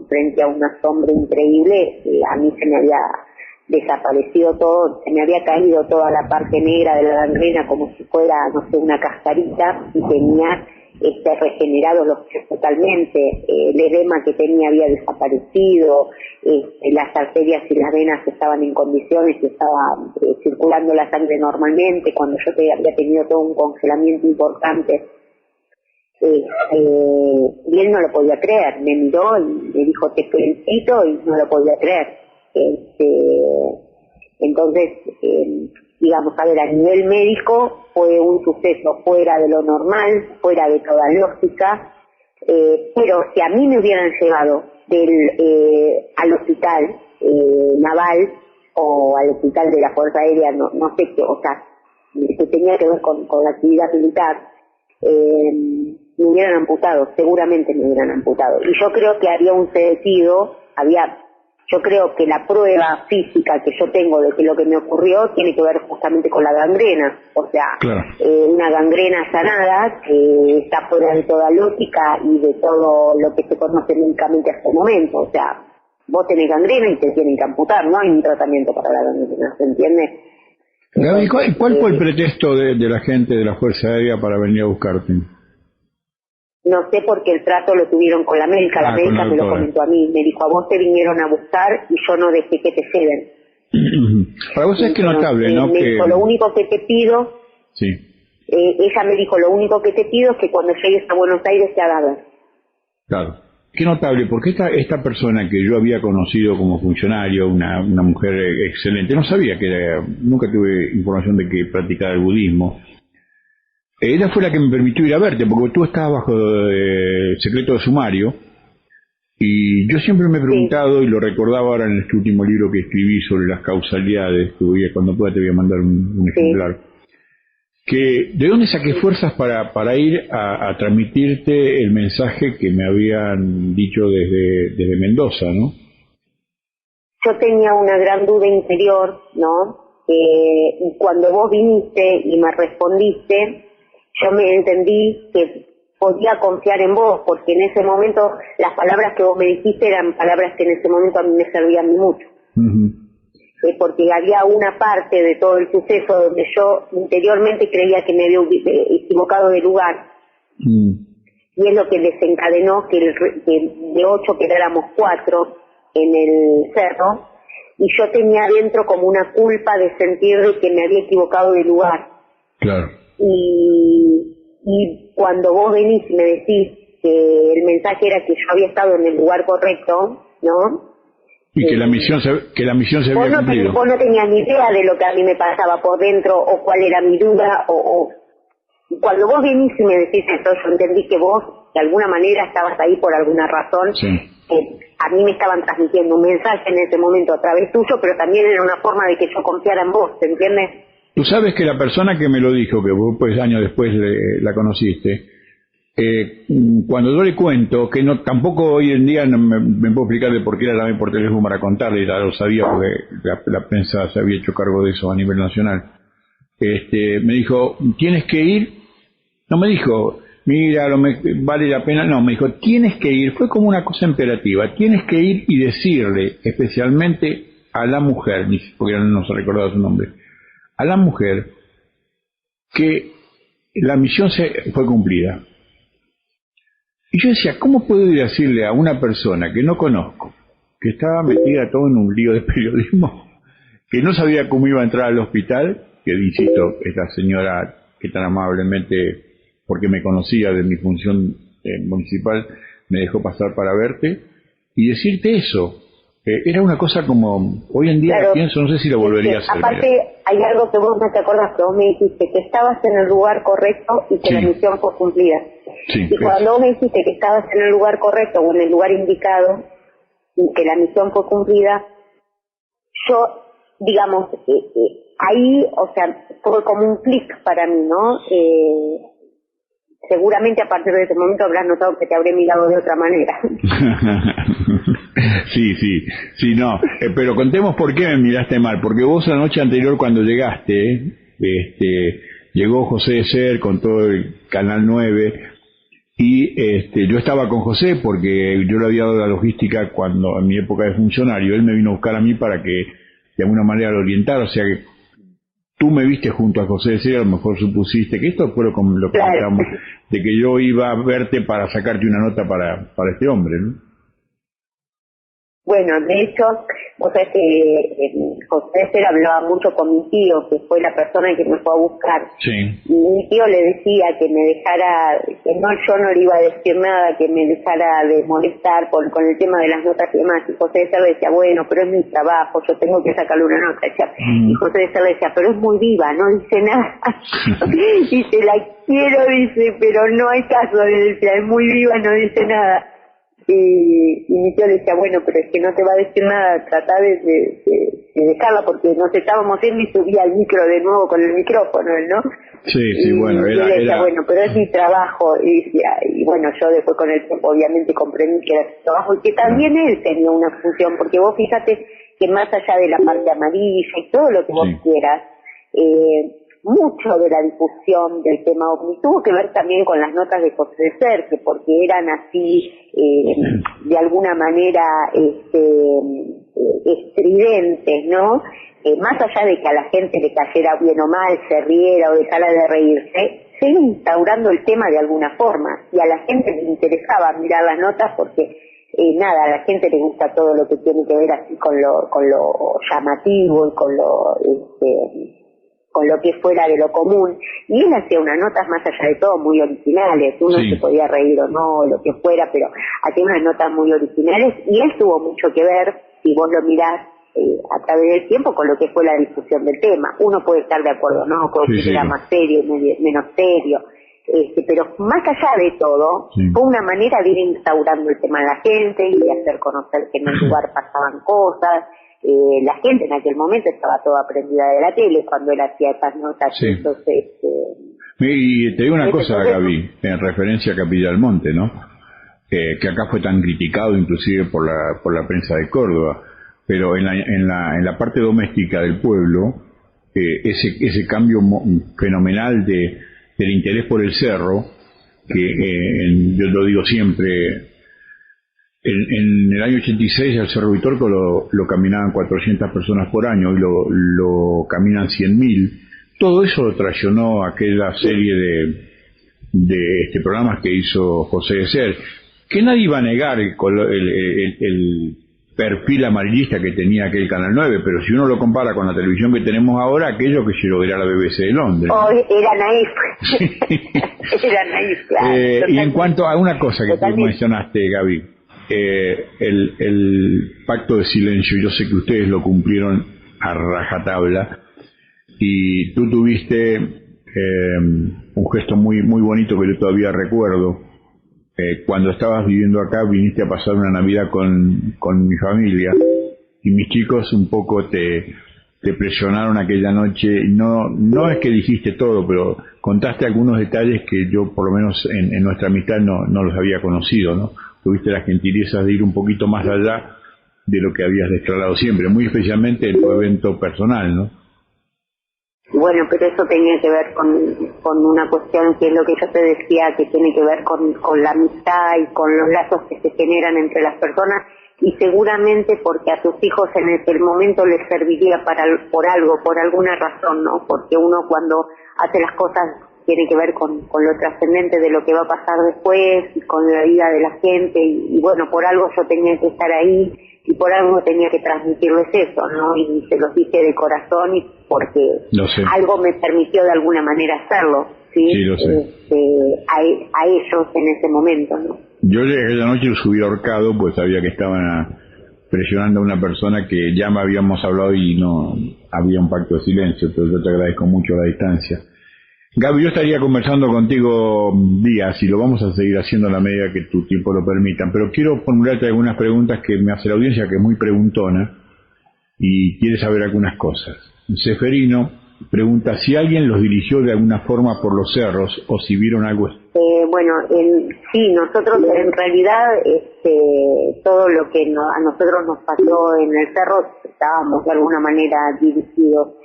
frente a una sombra increíble, a mí se me había desaparecido todo, se me había caído toda la parte negra de la gangrena como si fuera, no sé, una cascarita, y tenía regenerados los pies totalmente, el edema que tenía había desaparecido, las arterias y las venas estaban en condiciones, que estaba circulando la sangre normalmente, cuando yo había tenido todo un congelamiento importante. Y él no lo podía creer, me miró y me dijo te felicito, y no lo podía creer. Entonces, digamos, a ver, a nivel médico fue un suceso fuera de lo normal, fuera de toda lógica, pero si a mí me hubieran llevado al hospital naval o al hospital de la Fuerza Aérea, no sé qué, o sea, que tenía que ver con la actividad militar, me hubieran amputado, seguramente me hubieran amputado. Y yo creo que había un sentido, yo creo que la prueba física que yo tengo de que lo que me ocurrió tiene que ver justamente con la gangrena, o sea, claro. Una gangrena sanada que está fuera de toda lógica y de todo lo que se conoce médicamente hasta el momento, o sea, vos tenés gangrena y te tienen que amputar, no hay un tratamiento para la gangrena, ¿se entiende? Gaby, ¿cuál fue el pretexto de la gente de la Fuerza Aérea para venir a buscarte? No sé, porque el trato lo tuvieron con la médica, la médica me lo comentó a mí, me dijo, a vos te vinieron a buscar y yo no dejé que te lleven. Para vos es que notable, ¿no? Me dijo, lo único que te pido, sí. Ella me dijo, lo único que te pido es que cuando llegues a Buenos Aires te haga ver. Claro, qué notable, porque esta persona que yo había conocido como funcionario, una mujer excelente, no sabía nunca tuve información de que practicaba el budismo. Ella fue la que me permitió ir a verte, porque tú estabas bajo secreto de sumario, y yo siempre me he preguntado, y lo recordaba ahora en este último libro que escribí sobre las causalidades, que cuando pueda te voy a mandar un ejemplar, que de dónde saqué fuerzas para ir a transmitirte el mensaje que me habían dicho desde Mendoza, ¿no? Yo tenía una gran duda interior, ¿no? Y cuando vos viniste y me respondiste, yo me entendí que podía confiar en vos, porque en ese momento las palabras que vos me dijiste eran palabras que en ese momento a mí me servían mucho. Porque había una parte de todo el suceso donde yo interiormente creía que me había equivocado de lugar. Y es lo que desencadenó que de 8 quedáramos 4 en el cerro, y yo tenía adentro como una culpa de sentir de que me había equivocado de lugar. Claro. Y cuando vos venís y me decís que el mensaje era que yo había estado en el lugar correcto, ¿no? Y que la misión se había cumplido. Vos no tenías ni idea de lo que a mí me pasaba por dentro, o cuál era mi duda, o cuando vos venís y me decís eso, yo entendí que vos de alguna manera estabas ahí por alguna razón. Sí. A mí me estaban transmitiendo un mensaje en ese momento a través tuyo, pero también era una forma de que yo confiara en vos, ¿te entiendes? Tú sabes que la persona que me lo dijo, que vos pues años después la conociste, cuando yo le cuento, que no tampoco hoy en día no me puedo explicar de por qué la llamé por teléfono para contarle, ya lo sabía porque la prensa se había hecho cargo de eso a nivel nacional, me dijo, tienes que ir, no me dijo, mira, vale la pena, no, me dijo, tienes que ir, fue como una cosa imperativa, tienes que ir y decirle, especialmente a la mujer, porque no se recordaba su nombre, a la mujer, que la misión fue cumplida. Y yo decía, ¿cómo puedo ir a decirle a una persona que no conozco, que estaba metida todo en un lío de periodismo, que no sabía cómo iba a entrar al hospital, que insisto, esta señora que tan amablemente, porque me conocía de mi función municipal, me dejó pasar para verte, y decirte eso? Era una cosa como, hoy en día claro, pienso, no sé si lo volvería a hacer. Aparte, hay algo que vos no te acordás, que vos me dijiste que estabas en el lugar correcto y que Sí. la misión fue cumplida. Sí, Y cuando vos me dijiste que estabas en el lugar correcto o en el lugar indicado y que la misión fue cumplida, yo, digamos, ahí, o sea, fue como un clic para mí, ¿no? Seguramente a partir de ese momento habrás notado que te habré mirado de otra manera. Sí, no, pero contemos por qué me miraste mal, porque vos la noche anterior cuando llegaste, llegó José de Ser con todo el Canal 9, y yo estaba con José porque yo le había dado la logística cuando en mi época de funcionario, él me vino a buscar a mí para que de alguna manera lo orientara, o sea que tú me viste junto a José de Ser, a lo mejor supusiste que esto fue lo que comentamos, de que yo iba a verte para sacarte una nota para este hombre, ¿no? Bueno, de hecho, o sea que José Ser hablaba mucho con mi tío, que fue la persona que me fue a buscar. Sí. Y mi tío le decía que me dejara, que no, yo no le iba a decir nada, que me dejara de molestar con el tema de las notas y demás. Y José Ser le decía, bueno, pero es mi trabajo, yo tengo que sacarle una nota. Y José Ser le decía, pero es muy viva, no dice nada. Dice, la quiero, dice, pero no hay caso. Le decía, es muy viva, no dice nada. Y mi tío le decía, bueno, pero es que no te va a decir nada, trata de dejarla, porque nos estábamos viendo y subía al micro de nuevo con el micrófono, ¿no? Sí, bueno, yo le decía, bueno, pero es mi trabajo, y bueno, yo después con el tiempo obviamente comprendí que era su trabajo, y que también él tenía una función, porque vos fíjate que más allá de la parte amarilla y todo lo que vos quieras, mucho de la difusión del tema OVNI tuvo que ver también con las notas de José de Ser, que porque eran así, de alguna manera, estridentes, ¿no? Más allá de que a la gente le cayera bien o mal, se riera o dejara de reírse, se iba instaurando el tema de alguna forma, y a la gente le interesaba mirar las notas porque nada, a la gente le gusta todo lo que tiene que ver así con lo llamativo y con lo que fuera de lo común, y él hacía unas notas más allá de todo muy originales, uno se podía reír o no, lo que fuera, pero hacía unas notas muy originales, y él tuvo mucho que ver, si vos lo mirás a través del tiempo, con lo que fue la difusión del tema. Uno puede estar de acuerdo, ¿no? Puede decir que era más serio, menos serio, pero más allá de todo, fue una manera de ir instaurando el tema a la gente y de hacer conocer que en el lugar pasaban cosas. La gente en aquel momento estaba toda prendida de la tele cuando él hacía esas notas. Entonces, y te digo una cosa, Gaby, en referencia a Capilla del Monte, ¿no? Que acá fue tan criticado inclusive por la prensa de Córdoba, pero en la parte doméstica del pueblo, ese cambio fenomenal del interés por el cerro, que yo lo digo siempre, en el año 86 al Cerro Vitorco lo caminaban 400 personas por año, y lo caminan 100.000. Todo eso lo traicionó aquella serie de programas que hizo José de Ser, que nadie iba a negar el perfil amarillista que tenía aquel Canal 9, pero si uno lo compara con la televisión que tenemos ahora, aquello que se lo era la BBC de Londres. Era naif. Era naif, claro. Y en cuanto a una cosa que tú mencionaste, Gaby, el pacto de silencio, yo sé que ustedes lo cumplieron a rajatabla, y tú tuviste un gesto muy muy bonito que yo todavía recuerdo. Cuando estabas viviendo acá, viniste a pasar una Navidad con mi familia, y mis chicos un poco te presionaron aquella noche. No es que dijiste todo, pero contaste algunos detalles que yo, por lo menos en nuestra amistad, no los había conocido, ¿no? Tuviste la gentileza de ir un poquito más allá de lo que habías declarado siempre, muy especialmente en tu evento personal, ¿no? Bueno, pero eso tenía que ver con una cuestión que es lo que yo te decía, que tiene que ver con la amistad y con los lazos que se generan entre las personas, y seguramente porque a tus hijos en aquel momento les serviría por algo, por alguna razón, ¿no? Porque uno cuando hace las cosas tiene que ver con lo trascendente de lo que va a pasar después, y con la vida de la gente, y bueno, por algo yo tenía que estar ahí, y por algo tenía que transmitirles eso, ¿no? Y se los dije de corazón, y porque algo me permitió de alguna manera hacerlo, ¿sí? Sí, lo sé. A ellos en ese momento, ¿no? Yo aquella noche los hubiera ahorcado, pues sabía que estaban presionando a una persona que ya me habíamos hablado y no había un pacto de silencio, pero yo te agradezco mucho la distancia. Gaby, yo estaría conversando contigo días y lo vamos a seguir haciendo a la medida que tu tiempo lo permita, pero quiero formularte algunas preguntas que me hace la audiencia, que es muy preguntona y quiere saber algunas cosas. Seferino pregunta si alguien los dirigió de alguna forma por los cerros o si vieron algo. Bueno, sí, nosotros en realidad todo lo que a nosotros nos pasó en el cerro estábamos de alguna manera dirigidos.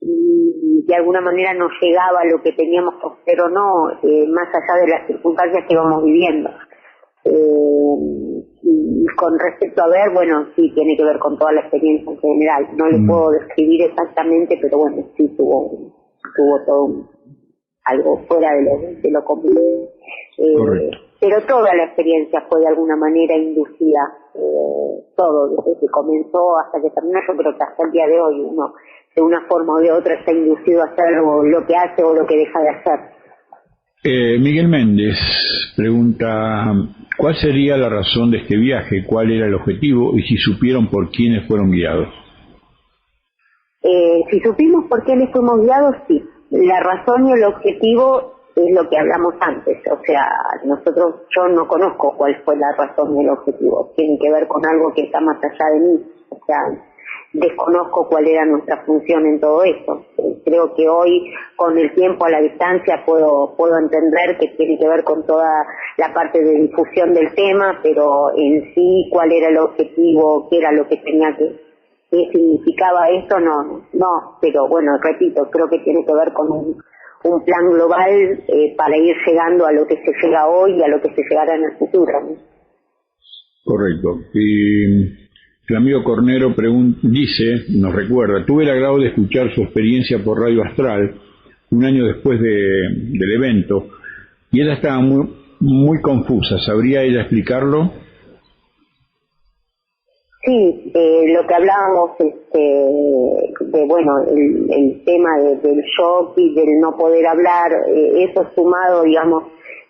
Y de alguna manera nos llegaba lo que teníamos que hacer o no, más allá de las circunstancias que íbamos viviendo. Y con respecto a ver, bueno, sí, tiene que ver con toda la experiencia en general. No le puedo describir exactamente, pero bueno, sí tuvo todo algo fuera de lo común. Pero toda la experiencia fue de alguna manera inducida, todo, desde que comenzó hasta que terminó. Yo creo que hasta el día de hoy uno de una forma o de otra está inducido a hacer lo que hace o lo que deja de hacer. Miguel Méndez pregunta, ¿cuál sería la razón de este viaje? ¿Cuál era el objetivo? Y si supieron por quiénes fueron guiados. Si supimos por quiénes fuimos guiados, sí. La razón y el objetivo es lo que hablamos antes. O sea, yo no conozco cuál fue la razón y el objetivo. Tiene que ver con algo que está más allá de mí. O sea, desconozco cuál era nuestra función en todo esto. Creo que hoy, con el tiempo a la distancia, puedo entender que tiene que ver con toda la parte de difusión del tema, pero en sí, cuál era el objetivo, qué era lo que tenía qué significaba esto, no, pero bueno, repito, creo que tiene que ver con un plan global para ir llegando a lo que se llega hoy y a lo que se llegará en el futuro, ¿no? Correcto. Y el amigo Cornero nos recuerda, tuve el agrado de escuchar su experiencia por Radio Astral un año después del evento y ella estaba muy confusa. ¿Sabría ella explicarlo? Sí, lo que hablábamos, el tema del shock y del no poder hablar, eso sumado, digamos,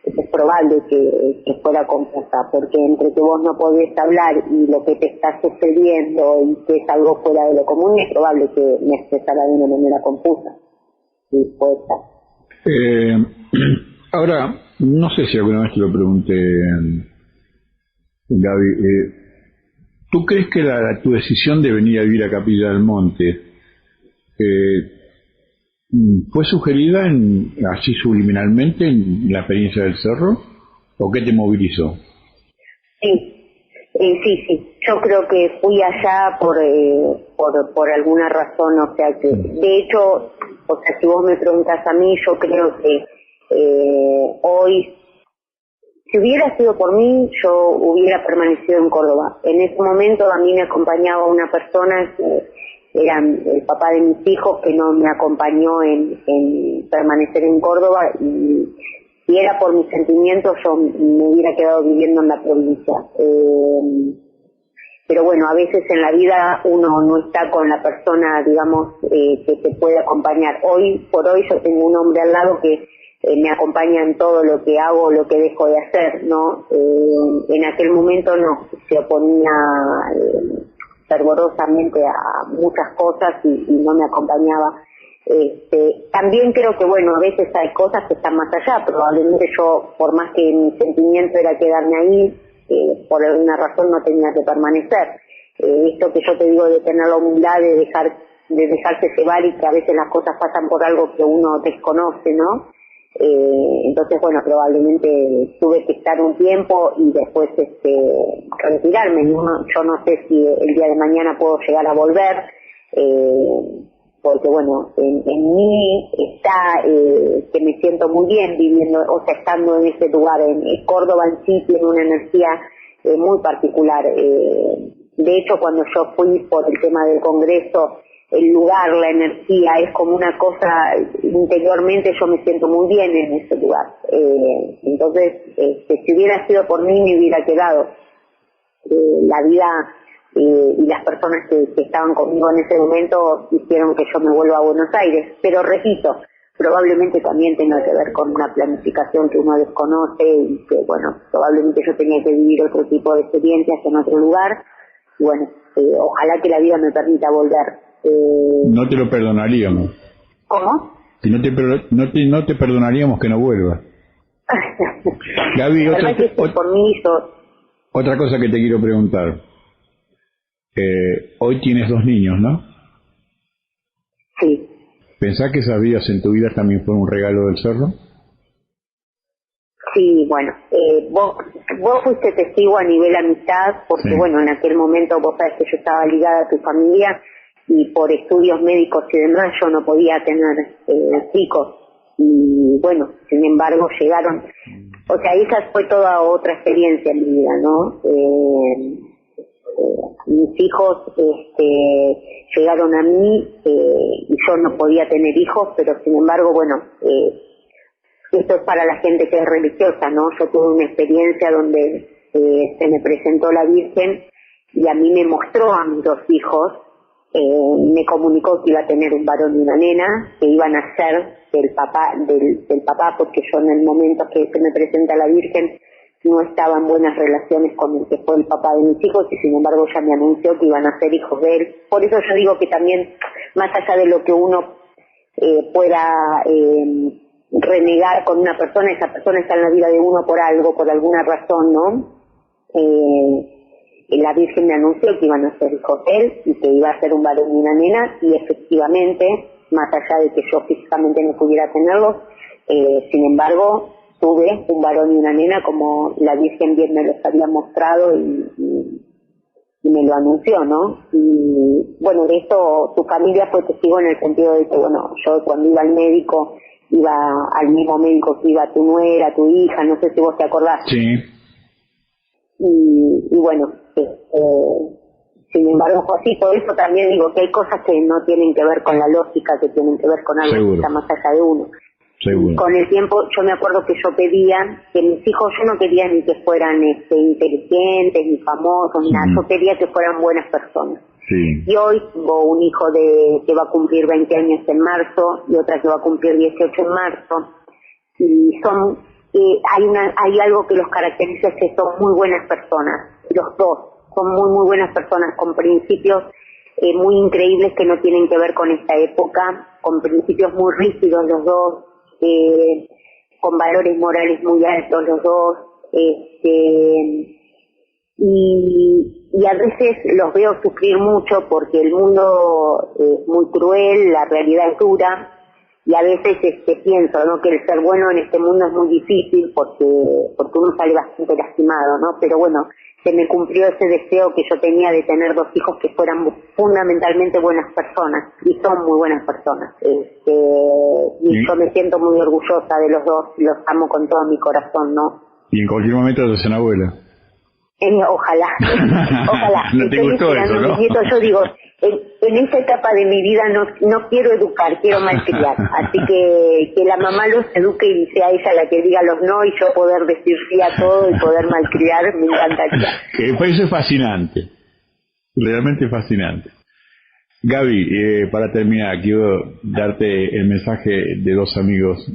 es probable que fuera confusa, porque entre que vos no podés hablar y lo que te está sucediendo y que es algo fuera de lo común, es probable que me expresara de una manera confusa. Sí, puede estar. Ahora, no sé si alguna vez te lo pregunté, Gaby, ¿tú crees que tu decisión de venir a vivir a Capilla del Monte fue sugerida así subliminalmente en la experiencia del cerro? ¿O qué te movilizó? Sí. Yo creo que fui allá por alguna razón, o sea que, de hecho, o sea, si vos me preguntas a mí, yo creo que hoy, si hubiera sido por mí, yo hubiera permanecido en Córdoba. En ese momento a mí me acompañaba una persona que era el papá de mis hijos, que no me acompañó en permanecer en Córdoba, y si era por mis sentimientos yo me hubiera quedado viviendo en la provincia. Pero bueno, a veces en la vida uno no está con la persona, digamos, que te puede acompañar. Hoy por hoy yo tengo un hombre al lado que me acompaña en todo lo que hago, lo que dejo de hacer, ¿no? En aquel momento no, se oponía fervorosamente a muchas cosas y no me acompañaba. También creo que, bueno, a veces hay cosas que están más allá. Probablemente yo, por más que mi sentimiento era quedarme ahí, por alguna razón no tenía que permanecer. Esto que yo te digo de tener la humildad de dejarse llevar, y que a veces las cosas pasan por algo que uno desconoce, ¿no? Entonces, bueno, probablemente tuve que estar un tiempo y después retirarme. Yo no sé si el día de mañana puedo llegar a volver, porque bueno, en mí está que me siento muy bien viviendo, o sea, estando en ese lugar. En Córdoba en sí tiene una energía muy particular. De hecho, cuando yo fui por el tema del Congreso, el lugar, la energía, es como una cosa, interiormente yo me siento muy bien en ese lugar. Entonces, si hubiera sido por mí, me hubiera quedado. La vida y las personas que estaban conmigo en ese momento hicieron que yo me vuelva a Buenos Aires. Pero repito, probablemente también tenga que ver con una planificación que uno desconoce y que, bueno, probablemente yo tenía que vivir otro tipo de experiencias en otro lugar. Y bueno, ojalá que la vida me permita volver. No te lo perdonaríamos. ¿Cómo? Si no te perdonaríamos que no vuelvas. Gaby, otra cosa que te quiero preguntar. Hoy tienes 2 niños, ¿no? Sí. ¿Pensás que esas vidas en tu vida también fueron un regalo del cerro? Sí, bueno, vos fuiste testigo a nivel amistad, porque sí. Bueno, en aquel momento vos sabés que yo estaba ligada a tu familia y por estudios médicos y demás yo no podía tener chicos. Y bueno, sin embargo llegaron, o sea, esa fue toda otra experiencia en mi vida, ¿no? Mis hijos llegaron a mí y yo no podía tener hijos, pero sin embargo, bueno, esto es para la gente que es religiosa, ¿no? Yo tuve una experiencia donde se me presentó la Virgen y a mí me mostró a mis 2 hijos, me comunicó que iba a tener un varón y una nena, que iban a ser del papá, porque yo en el momento que se me presenta la Virgen no estaba en buenas relaciones con el que fue el papá de mis hijos y sin embargo ya me anunció que iban a ser hijos de él. Por eso yo digo que también, más allá de lo que uno pueda renegar con una persona, esa persona está en la vida de uno por algo, por alguna razón, ¿no? La Virgen me anunció que iban a ser hijos de él y que iba a ser un varón y una nena, y efectivamente, más allá de que yo físicamente no pudiera tenerlos, sin embargo, tuve un varón y una nena como la Virgen bien me los había mostrado y me lo anunció, ¿no? Y bueno, de esto tu familia fue testigo en el sentido de que, bueno, yo cuando iba al médico, iba al mismo médico que iba tu nuera, tu hija, no sé si vos te acordás. Sí. Y bueno, sin embargo fue así. Por eso también digo que hay cosas que no tienen que ver con la lógica, que tienen que ver con algo que está más allá de uno. Seguro. Con el tiempo yo me acuerdo que yo pedía que mis hijos, yo no quería ni que fueran inteligentes, ni famosos, ni nada, yo quería que fueran buenas personas. Sí. Y hoy tengo un hijo que va a cumplir 20 años en marzo y otra que va a cumplir 18 en marzo, y son hay algo que los caracteriza, es que son muy buenas personas, los dos son muy muy buenas personas, con principios muy increíbles que no tienen que ver con esta época, con principios muy rígidos los dos, con valores morales muy altos los dos, y a veces los veo sufrir mucho porque el mundo es muy cruel, la realidad es dura, y a veces pienso, ¿no?, que el ser bueno en este mundo es muy difícil porque uno sale bastante lastimado, ¿no? Pero bueno, se me cumplió ese deseo que yo tenía de tener 2 hijos que fueran fundamentalmente buenas personas, y son muy buenas personas, y yo me siento muy orgullosa de los dos, los amo con todo mi corazón, ¿no? Y en cualquier momento te hacen abuela. Ojalá. No te gustó eso, ¿no? Nieto, yo digo, en esta etapa de mi vida no quiero educar, quiero malcriar. Así que la mamá los eduque y sea ella la que diga los no, y yo poder decir sí a todo y poder malcriar, me encantaría. Eso es fascinante, realmente fascinante. Gaby, para terminar, quiero darte el mensaje de 2 amigos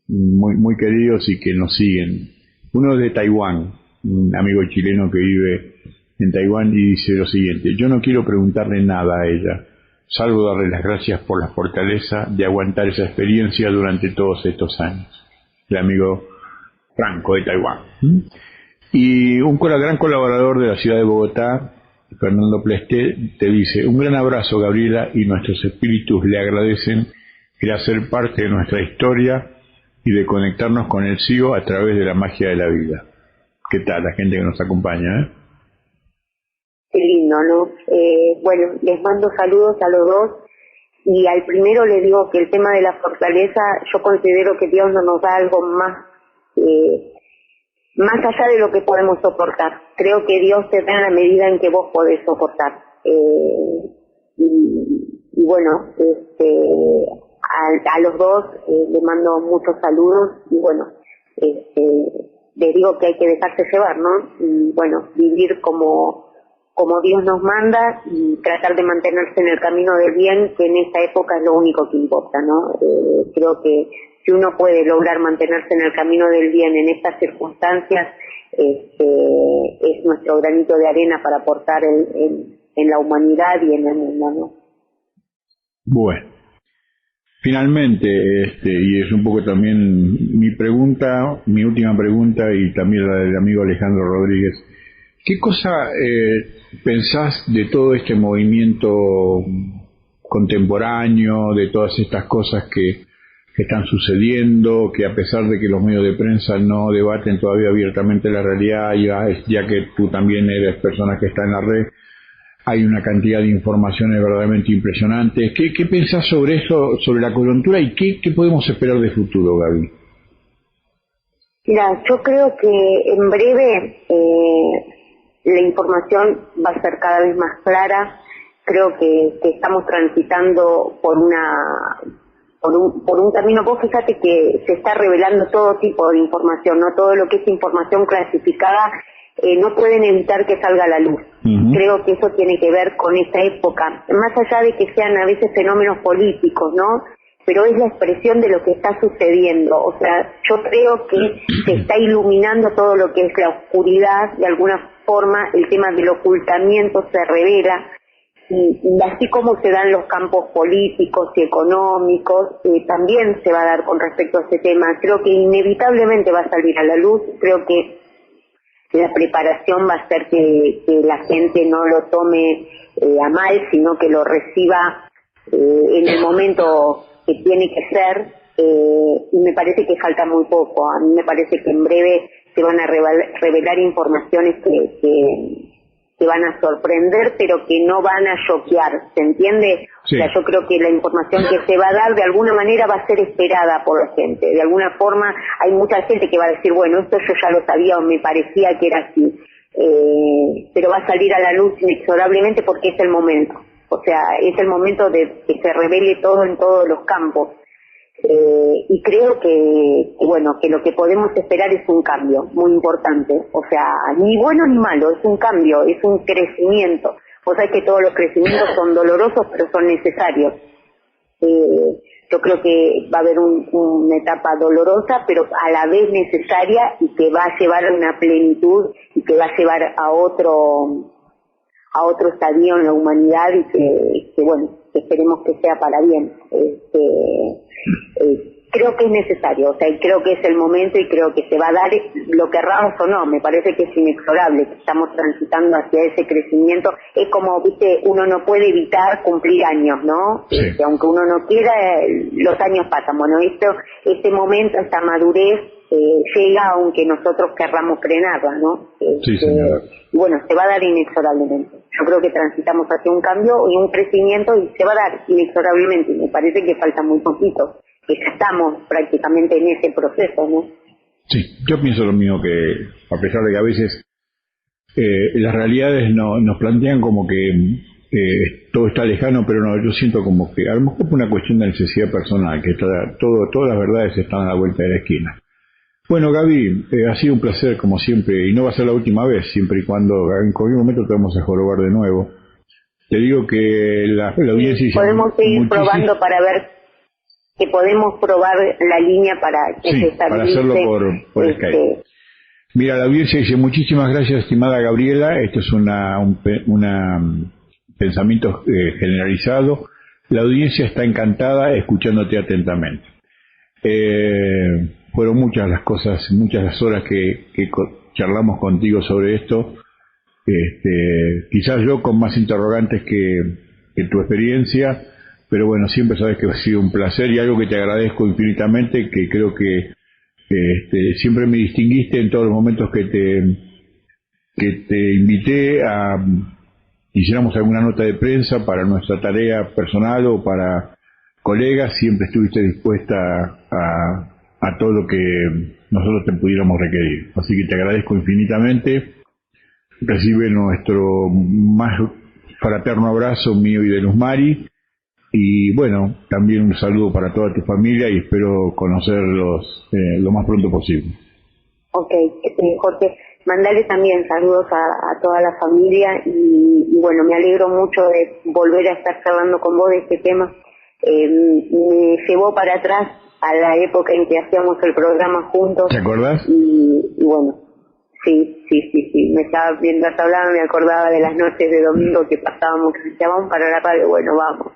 muy, muy queridos y que nos siguen. Uno es de Taiwán, un amigo chileno que vive en Taiwán, y dice lo siguiente: yo no quiero preguntarle nada a ella, salvo darle las gracias por la fortaleza de aguantar esa experiencia durante todos estos años. El amigo Franco de Taiwán. Y un gran colaborador de la ciudad de Bogotá, Fernando Plesté, te dice: un gran abrazo, Gabriela, y nuestros espíritus le agradecen el hacer parte de nuestra historia y de conectarnos con el SIO a través de la magia de la vida. ¿Qué tal la gente que nos acompaña? Qué lindo, ¿no? Bueno, les mando saludos a los dos, y al primero le digo que el tema de la fortaleza, yo considero que Dios no nos da algo más allá de lo que podemos soportar. Creo que Dios te da en la medida en que vos podés soportar. bueno, a los dos le mando muchos saludos y bueno, les digo que hay que dejarse llevar, ¿no? Y bueno, vivir como Dios nos manda y tratar de mantenerse en el camino del bien, que en esta época es lo único que importa, ¿no? Creo que si uno puede lograr mantenerse en el camino del bien en estas circunstancias, es nuestro granito de arena para aportar en la humanidad y en el mundo, ¿no? Bueno, finalmente, y es un poco también mi pregunta, mi última pregunta y también la del amigo Alejandro Rodríguez. ¿Qué cosa pensás de todo este movimiento contemporáneo, de todas estas cosas que están sucediendo, que a pesar de que los medios de prensa no debaten todavía abiertamente la realidad, ya que tú también eres persona que está en la red, hay una cantidad de informaciones verdaderamente impresionantes? ¿Qué pensás sobre eso, sobre la coyuntura y qué podemos esperar de futuro, Gaby? Mira, yo creo que en breve la información va a ser cada vez más clara. Creo que estamos transitando por un camino. Vos fíjate que se está revelando todo tipo de información, no todo lo que es información clasificada, no pueden evitar que salga a la luz. Uh-huh. Creo que eso tiene que ver con esta época, más allá de que sean a veces fenómenos políticos, ¿no? Pero es la expresión de lo que está sucediendo. O sea, yo creo que se está iluminando todo lo que es la oscuridad, de alguna forma el tema del ocultamiento se revela, y así como se dan los campos políticos y económicos, también se va a dar con respecto a ese tema. Creo que inevitablemente va a salir a la luz. Creo que la preparación va a ser que la gente no lo tome a mal, sino que lo reciba en el momento que tiene que ser, y me parece que falta muy poco. A mí me parece que en breve se van a revelar informaciones que van a sorprender, pero que no van a choquear, ¿se entiende? Sí. O sea, yo creo que la información que se va a dar de alguna manera va a ser esperada por la gente. De alguna forma hay mucha gente que va a decir, bueno, esto yo ya lo sabía o me parecía que era así, pero va a salir a la luz inexorablemente porque es el momento. O sea, es el momento de que se revele todo en todos los campos. Y creo que lo que podemos esperar es un cambio muy importante. O sea, ni bueno ni malo, es un cambio, es un crecimiento. Vos sabés que todos los crecimientos son dolorosos, pero son necesarios. Yo creo que va a haber una etapa dolorosa, pero a la vez necesaria, y que va a llevar a una plenitud y que va a llevar a otro estadio en la humanidad, y que esperemos que sea para bien. Creo que es necesario, o sea, creo que es el momento y creo que se va a dar, lo querramos o no. Me parece que es inexorable, que estamos transitando hacia ese crecimiento. Es como, viste, uno no puede evitar cumplir años, ¿no? Sí. Aunque uno no quiera, los años pasan. Bueno, este momento, esta madurez llega aunque nosotros querramos frenarla, ¿no? Sí, señora. Y bueno, se va a dar inexorablemente. Yo creo que transitamos hacia un cambio y un crecimiento, y se va a dar inexorablemente. Y me parece que falta muy poquito, que ya estamos prácticamente en ese proceso, ¿no? Sí, yo pienso lo mismo, que a pesar de que a veces las realidades nos plantean como que todo está lejano, pero no, yo siento como que a lo mejor por una cuestión de necesidad personal, que todas las verdades están a la vuelta de la esquina. Bueno, Gaby, ha sido un placer como siempre, y no va a ser la última vez, siempre y cuando en cualquier momento te vamos a jorobar de nuevo. Te digo que la audiencia... Podemos seguir probando para ver que podemos probar la línea para que se estabilice. Para hacerlo por Skype. Mira, la audiencia dice: muchísimas gracias, estimada Gabriela. Esto es un pensamiento generalizado. La audiencia está encantada escuchándote atentamente. Fueron muchas las cosas, muchas las horas que charlamos contigo sobre esto. Quizás yo con más interrogantes que tu experiencia, pero bueno, siempre sabes que ha sido un placer, y algo que te agradezco infinitamente, que creo que siempre me distinguiste en todos los momentos que te invité a hiciéramos alguna nota de prensa para nuestra tarea personal o para colegas. Siempre estuviste dispuesta a todo lo que nosotros te pudiéramos requerir. Así que te agradezco infinitamente. Recibe nuestro más fraterno abrazo mío y de Luz Mari. Y bueno, también un saludo para toda tu familia y espero conocerlos lo más pronto posible. Ok, Jorge, mandale también saludos a toda la familia y bueno, me alegro mucho de volver a estar charlando con vos de este tema. Me llevó para atrás a la época en que hacíamos el programa juntos. ¿Te acordás? Y bueno, sí, me estaba mientras hablaba me acordaba de las noches de domingo que pasábamos, que decía, vamos para la radio, bueno, vamos.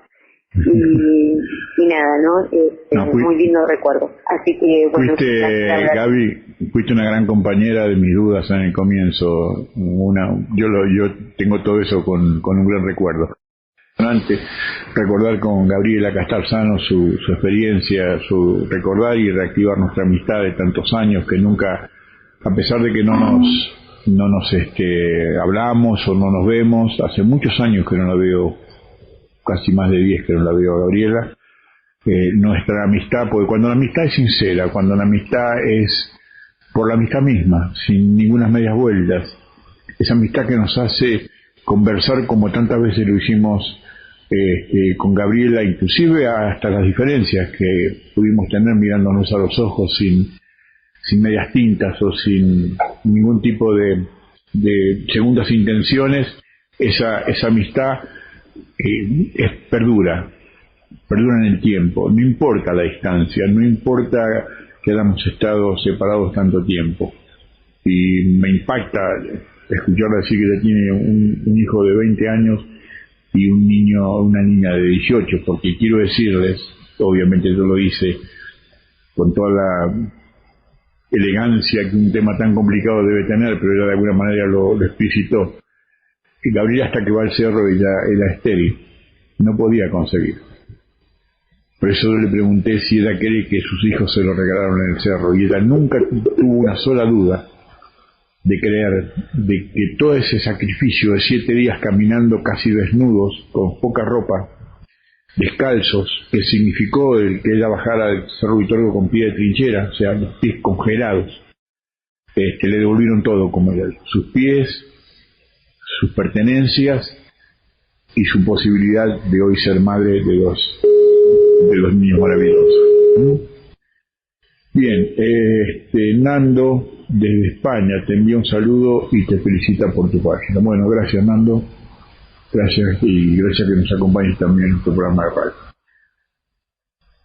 Y nada, ¿no? Muy lindo recuerdo. Así que bueno, Gaby, fuiste una gran compañera de mis dudas en el comienzo. Yo tengo todo eso con un gran recuerdo. Antes, recordar con Gabriela Castarzano su experiencia, recordar y reactivar nuestra amistad de tantos años que nunca, a pesar de que no nos hablamos o no nos vemos, hace muchos años que no la veo, casi más de 10 que no la veo a Gabriela. Nuestra amistad, porque cuando la amistad es sincera, cuando la amistad es por la amistad misma, sin ninguna medias vueltas, esa amistad que nos hace conversar como tantas veces lo hicimos con Gabriela, inclusive hasta las diferencias que pudimos tener mirándonos a los ojos sin medias tintas o sin ningún tipo de segundas intenciones, esa amistad perdura en el tiempo, no importa la distancia, no importa que hayamos estado separados tanto tiempo. Y me impacta escucharla decir que ya tiene un hijo de 20 años y una niña de 18, porque quiero decirles, obviamente yo lo hice con toda la elegancia que un tema tan complicado debe tener, pero ella de alguna manera lo explicitó. Y Gabriela, hasta que va al cerro, ella era estéril, no podía concebir. Por eso yo le pregunté si ella cree que sus hijos se lo regalaron en el cerro, y ella nunca tuvo una sola duda de creer de que todo ese sacrificio de 7 días caminando casi desnudos, con poca ropa, descalzos, que significó el que ella bajara del Cerro Vitorgo con pie de trinchera, o sea, los pies congelados, le devolvieron todo como era, sus pies, sus pertenencias y su posibilidad de hoy ser madre de los niños maravillosos. Bien, Nando desde España te envía un saludo y te felicita por tu página. Bueno, gracias Nando, gracias y gracias que nos acompañes también en tu programa de radio.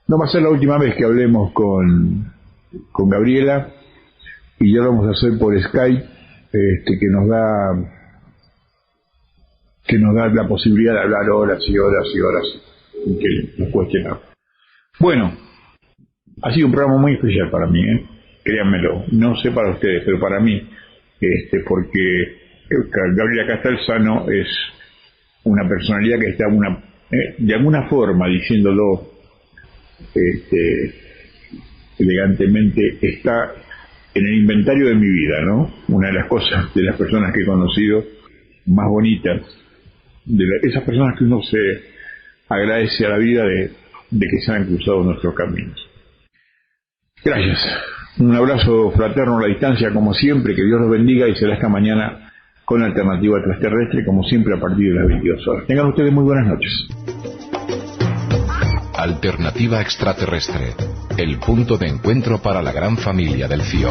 No va a ser la última vez que hablemos con Gabriela, y ya lo vamos a hacer por Skype, que nos da la posibilidad de hablar horas y horas y horas y que nos cueste nada. Bueno, ha sido un programa muy especial para mí, créanmelo, no sé para ustedes, pero para mí, porque Gabriela Castarzano es una personalidad que está de alguna forma, diciéndolo elegantemente, está en el inventario de mi vida, ¿no? Una de las cosas, de las personas que he conocido más bonitas, esas personas que uno se agradece a la vida de que se han cruzado nuestros caminos. Gracias. Un abrazo fraterno a la distancia, como siempre, que Dios los bendiga y será esta mañana con Alternativa Extraterrestre, como siempre, a partir de las 22 horas. Tengan ustedes muy buenas noches. Alternativa Extraterrestre, el punto de encuentro para la gran familia del CIO.